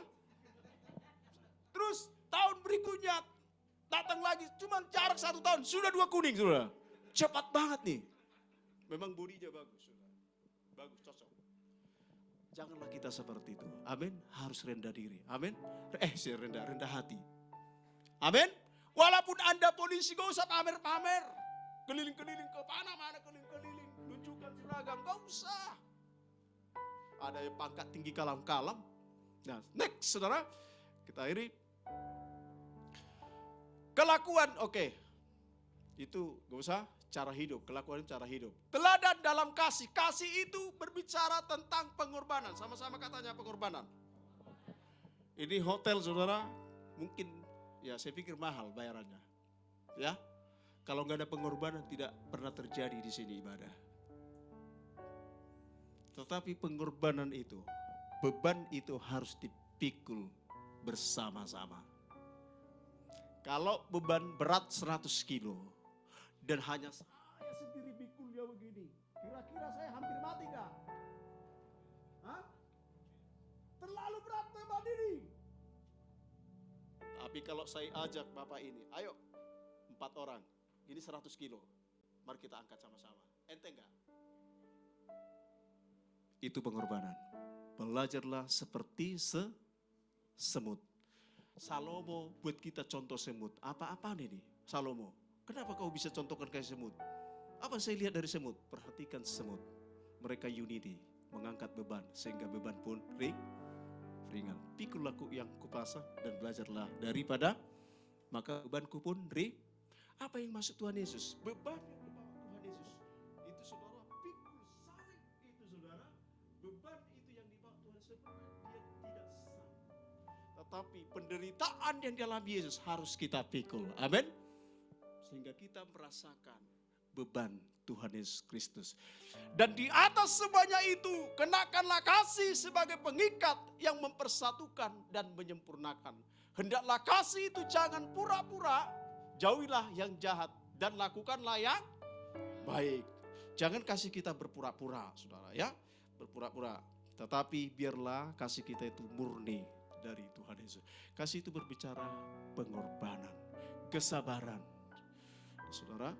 Terus tahun berikutnya datang lagi, cuma jarak 1 tahun, sudah 2 kuning, saudara. Cepat banget nih. Memang bodinya bagus, saudara. Bagus, cocok. Janganlah kita seperti itu. Amin. Harus rendah diri. Amin. Rendah hati. Amin. Walaupun Anda polisi, gak usah pamer-pamer. Keliling-keliling ke mana-mana, keliling-keliling. Tunjukkan seragam, gak usah. Ada yang pangkat tinggi kalam-kalam. Nah, next, saudara. Kita akhiri. Kelakuan, oke. Itu gak usah, cara hidup. Kelakuan itu cara hidup. Teladan dalam kasih. Kasih itu berbicara tentang pengorbanan. Sama-sama katanya pengorbanan. Ini hotel saudara, mungkin ya saya pikir mahal bayarannya. Ya, kalau nggak ada pengorbanan tidak pernah terjadi di sini ibadah. Tetapi pengorbanan itu, beban itu harus dipikul bersama-sama. Kalau beban berat 100 kilo dan hanya saya sendiri pikulnya begini, kira-kira saya hampir mati gak? Hah? Terlalu berat beban ini. Tapi kalau saya ajak Bapak ini, ayo 4 orang, ini 100 kilo, mari kita angkat sama-sama. Enteng gak? Itu pengorbanan. Belajarlah seperti semut. Salomo buat kita contoh semut. Apa-apaan ini Salomo? Kenapa kau bisa contohkan kayak semut? Apa saya lihat dari semut? Perhatikan semut. Mereka unity, mengangkat beban sehingga beban pun ringan. Pikul laku yang kupasang dan belajarlah daripada maka bebanku pun ringan. Apa yang maksud Tuhan Yesus? Beban yang dibawa Tuhan Yesus. Itu saudara pikul salib itu saudara. Beban itu yang dibawa Tuhan sebenarnya dia tidak sanggup. Tetapi penderitaan yang dialami Yesus harus kita pikul. Amin. Sehingga kita merasakan beban Tuhan Yesus Kristus. Dan di atas semuanya itu, kenakanlah kasih sebagai pengikat yang mempersatukan dan menyempurnakan. Hendaklah kasih itu jangan pura-pura, jauhilah yang jahat dan lakukanlah yang baik. Jangan kasih kita berpura-pura, saudara ya. Berpura-pura. Tetapi biarlah kasih kita itu murni, dari Tuhan Yesus. Kasih itu berbicara pengorbanan, kesabaran. Saudara,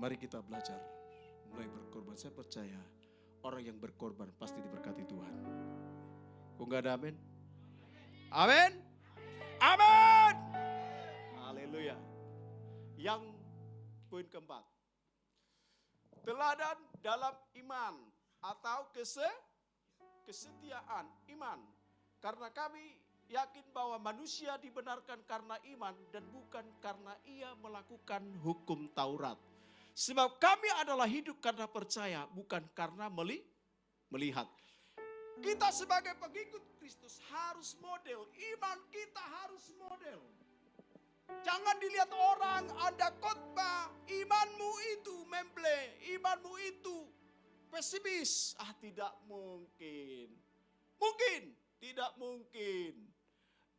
mari kita belajar mulai berkorban. Saya percaya orang yang berkorban pasti diberkati Tuhan. Kok nggak ada amin? Amin. Amin. Haleluya. Yang poin keempat. Teladan dalam iman atau kesetiaan iman. Karena kami yakin bahwa manusia dibenarkan karena iman dan bukan karena ia melakukan hukum Taurat. Sebab kami adalah hidup karena percaya, bukan karena melihat. Kita sebagai pengikut Kristus harus model, iman kita harus model. Jangan dilihat orang, Anda khotbah, imanmu itu memble, imanmu itu pesimis. Tidak mungkin. Mungkin, tidak mungkin.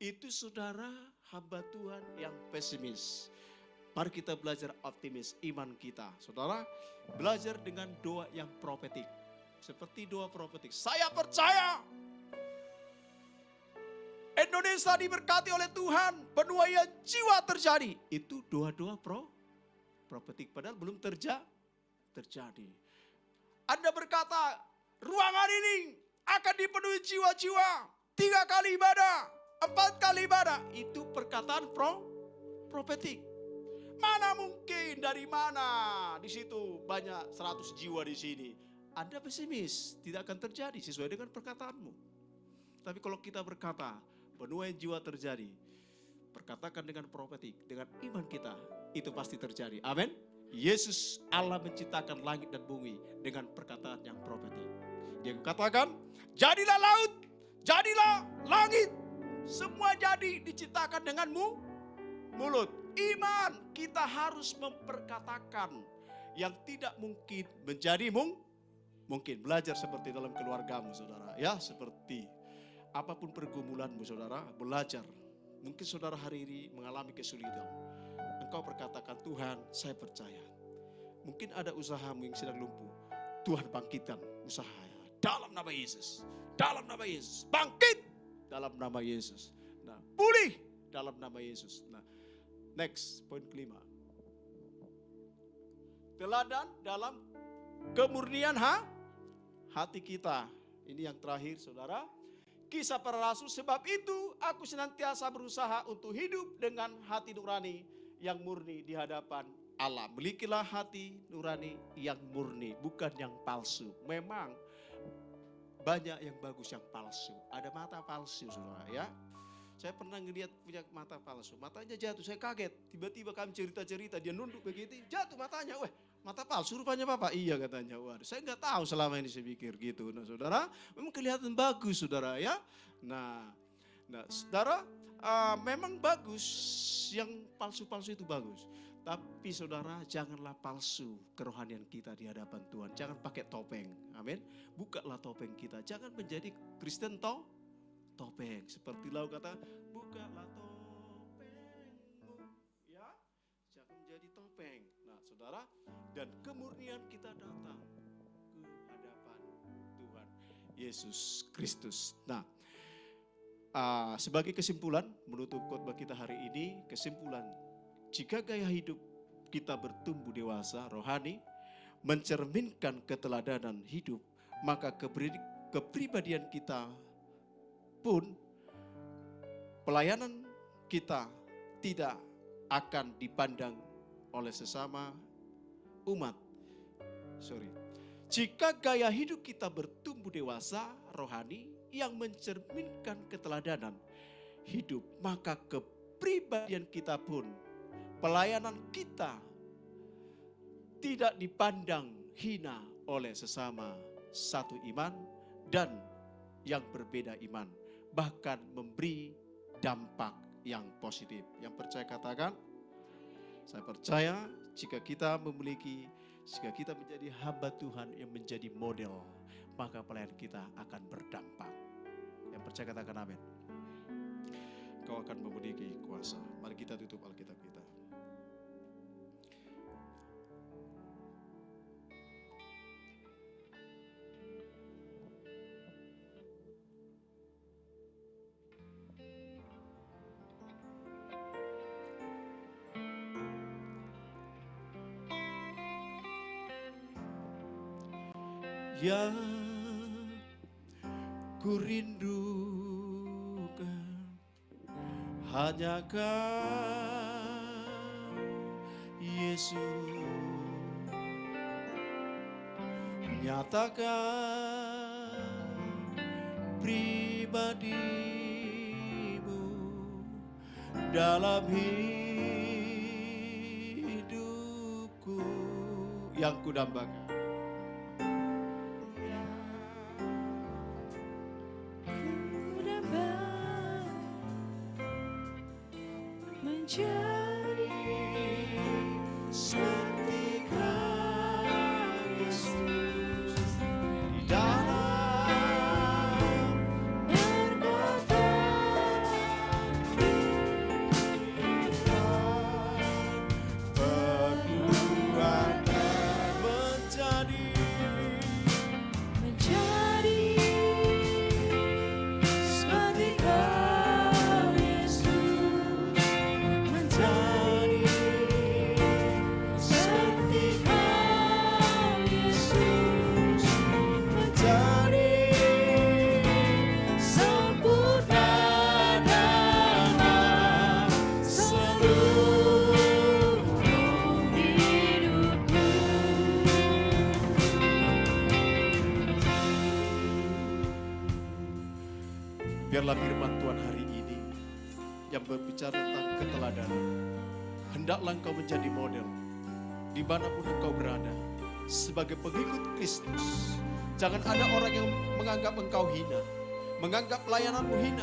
Itu saudara hamba Tuhan yang pesimis. Mari kita belajar optimis iman kita. Saudara, belajar dengan doa yang profetik. Seperti doa profetik. Saya percaya Indonesia diberkati oleh Tuhan, penuaian jiwa terjadi. Itu doa-doa profetik, padahal belum terjadi. Anda berkata, ruangan ini akan dipenuhi jiwa-jiwa. 3 kali ibadah, 4 kali ibadah. Itu perkataan profetik. Mana mungkin, dari mana? Di situ banyak 100 jiwa di sini. Anda pesimis, tidak akan terjadi sesuai dengan perkataanmu. Tapi kalau kita berkata, penuaian jiwa terjadi, perkatakan dengan profetik, dengan iman kita, itu pasti terjadi. Amin. Yesus Allah menciptakan langit dan bumi dengan perkataan yang profetik. Dia katakan, jadilah laut, jadilah langit. Semua jadi diciptakan dengan mulut. Iman kita harus memperkatakan yang tidak mungkin menjadi mungkin. Belajar seperti dalam keluargamu, saudara. Ya, seperti apapun pergumulanmu, saudara, belajar. Mungkin saudara hari ini mengalami kesulitan. Engkau berkatakan, Tuhan, saya percaya. Mungkin ada usahamu yang sedang lumpuh. Tuhan bangkitkan usahanya. Dalam nama Yesus. Dalam nama Yesus. Bangkit dalam nama Yesus. Nah, pulih dalam nama Yesus. Nah, next, poin kelima. Teladan dalam kemurnian hati kita. Ini yang terakhir, saudara. Kisah para Rasul, sebab itu aku senantiasa berusaha untuk hidup dengan hati nurani yang murni di hadapan Allah. Milikilah hati nurani yang murni, bukan yang palsu. Memang banyak yang bagus yang palsu. Ada mata palsu, saudara, ya. Saya pernah ngelihat punya mata palsu. Matanya jatuh, saya kaget. Tiba-tiba kami cerita-cerita, dia nunduk begitu, jatuh matanya. Wah, mata palsu rupanya Bapak. Iya katanya. Waduh, saya nggak tahu selama ini saya pikir gitu. Nah, saudara, memang kelihatan bagus, saudara, ya. Nah, saudara, memang bagus. Yang palsu-palsu itu bagus. Tapi saudara, janganlah palsu kerohanian kita di hadapan Tuhan. Jangan pakai topeng. Amin. Bukalah topeng kita. Jangan menjadi Kristen topeng. Seperti Lau kata, bukalah topengmu. Ya, jangan menjadi topeng. Nah, saudara, dan kemurnian kita datang ke hadapan Tuhan Yesus Kristus. Nah, sebagai kesimpulan, menutup khotbah kita hari ini, kesimpulan, jika gaya hidup kita bertumbuh dewasa, rohani, mencerminkan keteladanan hidup, maka kepribadian kita pun, pelayanan kita tidak akan dipandang oleh sesama umat. Jika gaya hidup kita bertumbuh dewasa, rohani, yang mencerminkan keteladanan hidup, maka kepribadian kita pun, pelayanan kita tidak dipandang hina oleh sesama satu iman dan yang berbeda iman. Bahkan memberi dampak yang positif. Yang percaya katakan, saya percaya jika kita menjadi hamba Tuhan yang menjadi model, maka pelayanan kita akan berdampak. Yang percaya katakan amin. Kau akan memiliki kuasa. Mari kita tutup Alkitab kita. yang ku rindukan hanya Kau, Yesus. Nyatakan pribadimu dalam hidupku yang kudambakan. Menjadi Seperti Kau, Yesus, di dalam perbuatan menjadi seperti Kau, Yesus. menjadi seperti Kau, Yesus, menjadi sempurna dalam seluruh hidupku. Biarlah firman Tuhan hari ini yang berbicara tentang keteladanan. Hendaklah engkau menjadi model dimanapun engkau berada sebagai pengikut Kristus. Jangan ada orang yang menganggap engkau hina, menganggap pelayananmu hina,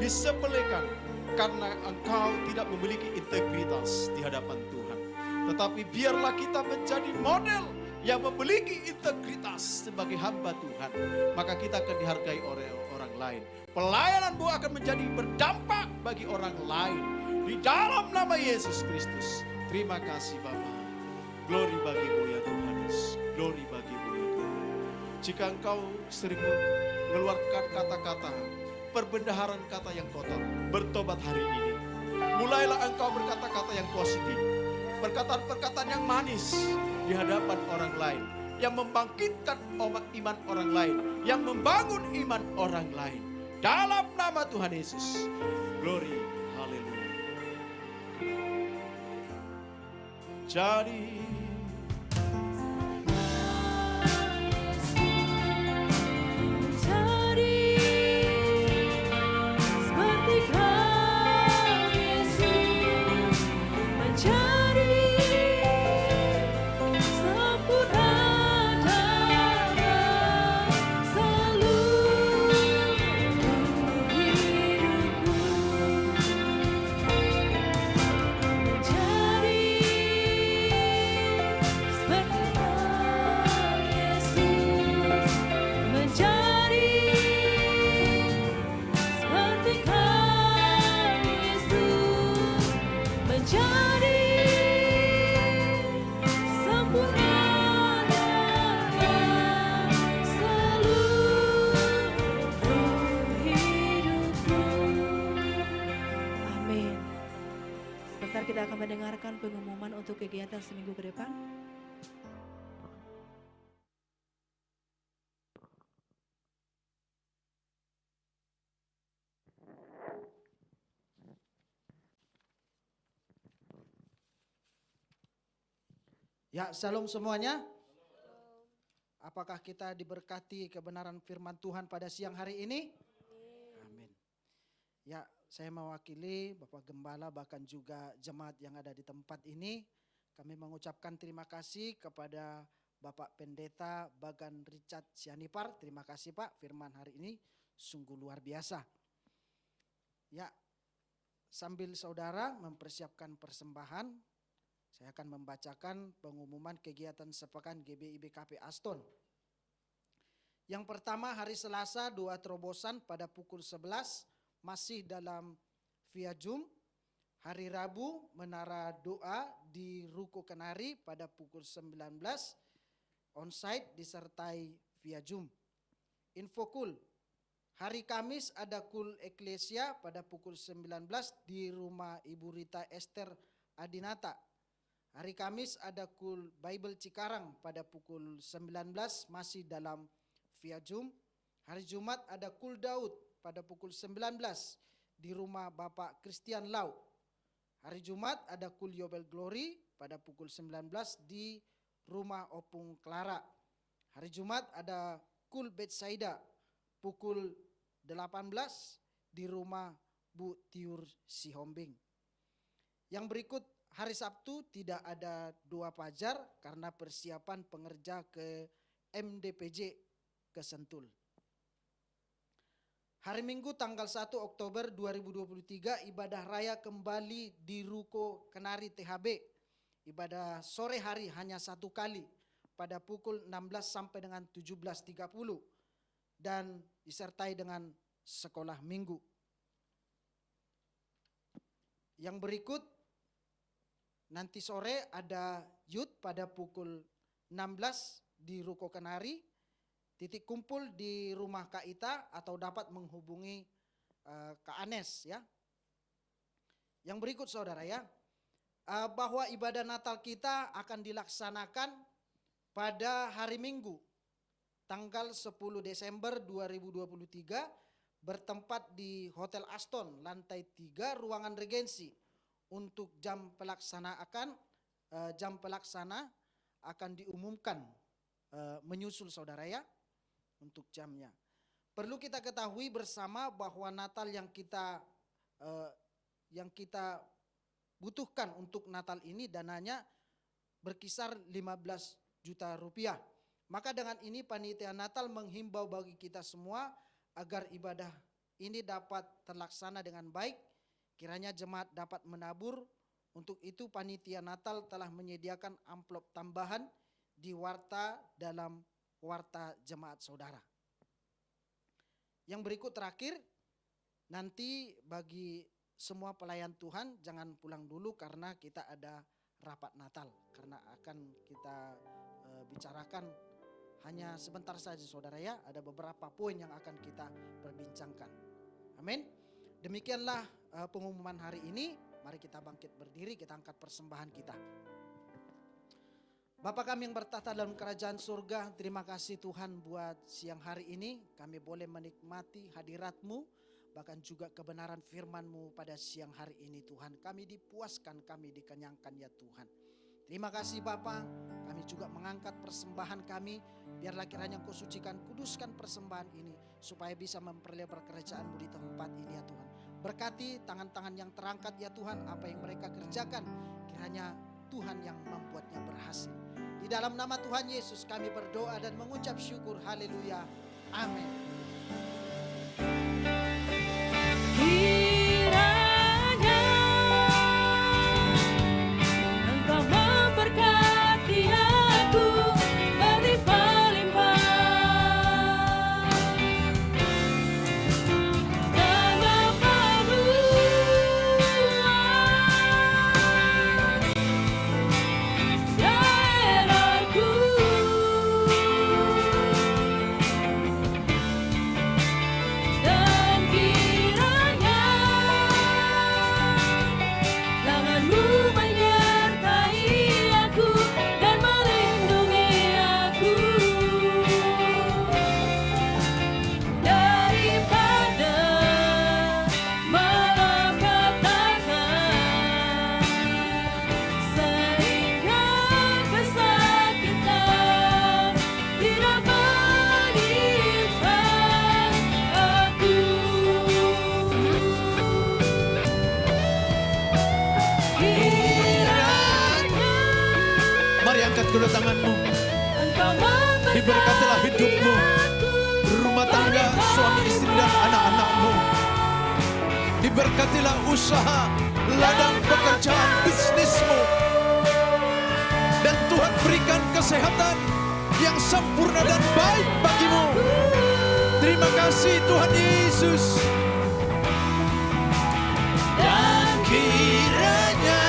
disepelekan karena engkau tidak memiliki integritas di hadapan Tuhan. Tetapi biarlah kita menjadi model yang memiliki integritas sebagai hamba Tuhan. Maka kita akan dihargai oleh orang lain. Pelayananmu akan menjadi berdampak bagi orang lain. Di dalam nama Yesus Kristus. Terima kasih Bapa. Glory bagimu ya Tuhan Yesus. Glory bagimu ya Tuhan. Jika engkau sering mengeluarkan kata-kata, perbendaharaan kata yang kotor, bertobat hari ini. Mulailah engkau berkata-kata yang positif. Perkataan-perkataan yang manis di hadapan orang lain. Yang membangkitkan iman orang lain. Yang membangun iman orang lain. Dalam nama Tuhan Yesus. Glory. Haleluya. Jadi seperti Kau, Yesus. Menjadi sempurna dalam seluruh hidupku. Menjadi seperti Kau, Yesus. Menjadi seperti Kau, Yesus. Menjadi sempurna dalam seluruh hidupku. Amin. Sebentar kita akan mendengarkan pengumuman untuk kegiatan seminggu ke depan. Ya, shalom semuanya. Apakah kita diberkati kebenaran firman Tuhan pada siang hari ini? Amin. Ya, saya mewakili Bapak Gembala bahkan juga jemaat yang ada di tempat ini. Kami mengucapkan terima kasih kepada Bapak Pendeta Bagan Richard Sianipar. Terima kasih Pak, firman hari ini sungguh luar biasa. Ya, sambil saudara mempersiapkan persembahan, saya akan membacakan pengumuman kegiatan sepekan GBIBKP Aston. Yang pertama hari Selasa 2 terobosan pada pukul 11 masih dalam via Zoom. Hari Rabu menara doa di Ruko Kenari pada pukul 19 onsite disertai via Zoom. Info kul. Hari Kamis ada kul Eklesia pada pukul 19 di rumah Ibu Rita Esther Adinata. Hari Kamis ada Kul Bible Cikarang pada pukul 19 masih dalam via Zoom. Hari Jumat ada Kul Daud pada pukul 19 di rumah Bapak Christian Lau. Hari Jumat ada Kul Yobel Glory pada pukul 19 di rumah Opung Clara. Hari Jumat ada Kul Betsaida pukul 18 di rumah Bu Tiur Sihombing. Yang berikut hari Sabtu tidak ada doa fajar karena persiapan pengerja ke MDPJ ke Sentul. Hari Minggu tanggal 1 Oktober 2023 ibadah raya kembali di Ruko Kenari THB. Ibadah sore hari hanya 1 kali pada pukul 16 sampai dengan 17.30 dan disertai dengan sekolah minggu. Yang berikut nanti sore ada youth pada pukul 16 di Ruko Kenari. Titik kumpul di rumah Kak Ita atau dapat menghubungi Kak Anes ya. Yang berikut saudara ya, bahwa ibadah Natal kita akan dilaksanakan pada hari Minggu tanggal 10 Desember 2023 bertempat di Hotel Aston lantai 3 ruangan Regensi. Untuk jam pelaksana akan diumumkan menyusul saudara ya. Untuk jamnya. Perlu kita ketahui bersama bahwa Natal yang kita butuhkan untuk Natal ini dananya berkisar 15 juta rupiah. Maka dengan ini panitia Natal menghimbau bagi kita semua agar ibadah ini dapat terlaksana dengan baik. Kiranya jemaat dapat menabur. Untuk itu panitia Natal telah menyediakan amplop tambahan di warta dalam warta jemaat saudara. Yang berikut terakhir, nanti bagi semua pelayan Tuhan jangan pulang dulu karena kita ada rapat Natal. Karena akan kita bicarakan hanya sebentar saja saudara ya, ada beberapa poin yang akan kita perbincangkan. Amin. Demikianlah pengumuman hari ini. Mari kita bangkit berdiri, kita angkat persembahan kita. Bapa kami yang bertata dalam kerajaan surga, terima kasih Tuhan buat siang hari ini. Kami boleh menikmati hadirat-Mu, bahkan juga kebenaran firman-Mu pada siang hari ini Tuhan. Kami dipuaskan, kami dikenyangkan ya Tuhan. Terima kasih Bapa, kami juga mengangkat persembahan kami. Biarlah kiranya Engkau sucikan, kuduskan persembahan ini, supaya bisa memperlebar kerajaan-Mu di tempat ini ya Tuhan. Berkati tangan-tangan yang terangkat ya Tuhan, apa yang mereka kerjakan, kiranya Tuhan yang membuatnya berhasil. Di dalam nama Tuhan Yesus kami berdoa dan mengucap syukur. Haleluya. Amin. Kiranya Engkau memberkati aku berlimpah-limpah dan memperluas daerahku. Dan kiranya tangan-Mu menyertai aku dan melindungi aku daripada malapetaka, sehingga kesakitan tidak menimpa aku. Kiranya Mari angkat kedua tanganmu. Engkau Diberkatilah hidupmu, rumah tangga, suami istri dan anak-anakmu. Diberkatilah usaha, ladang pekerjaan, bisnismu. Dan Tuhan berikan kesehatan yang sempurna dan baik bagimu. Terima kasih Tuhan Yesus. Dan kiranya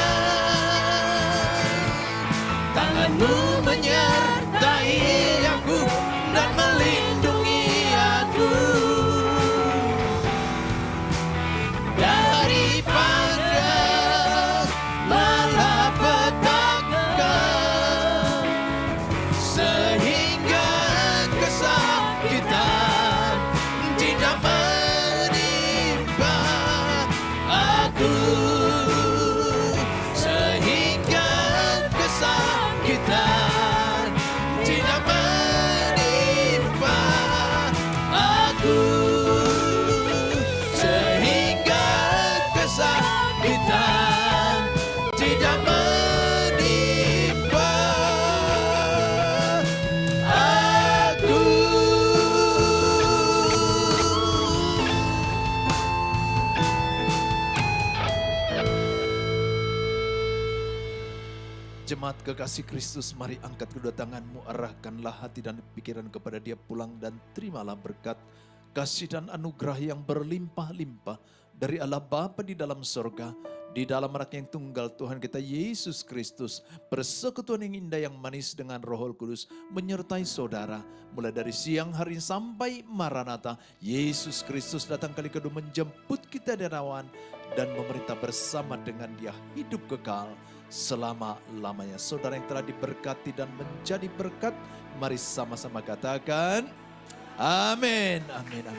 tangan-Mu menyertai aku dan melindungi aku daripada malapetaka, Jemaat kekasih Kristus, mari angkat kedua tanganmu, arahkanlah hati dan pikiran kepada Dia, pulang dan terimalah berkat, kasih dan anugerah yang berlimpah-limpah dari Allah Bapa di dalam sorga, di dalam anak yang tunggal Tuhan kita Yesus Kristus, persekutuan yang indah yang manis dengan Roh Kudus menyertai saudara, mulai dari siang hari sampai Maranatha. Yesus Kristus datang kali kedua menjemput kita dari awan dan memerintah bersama dengan Dia hidup kekal selama-lamanya. Saudara yang telah diberkati dan menjadi berkat, mari sama-sama katakan amin, amin, amin.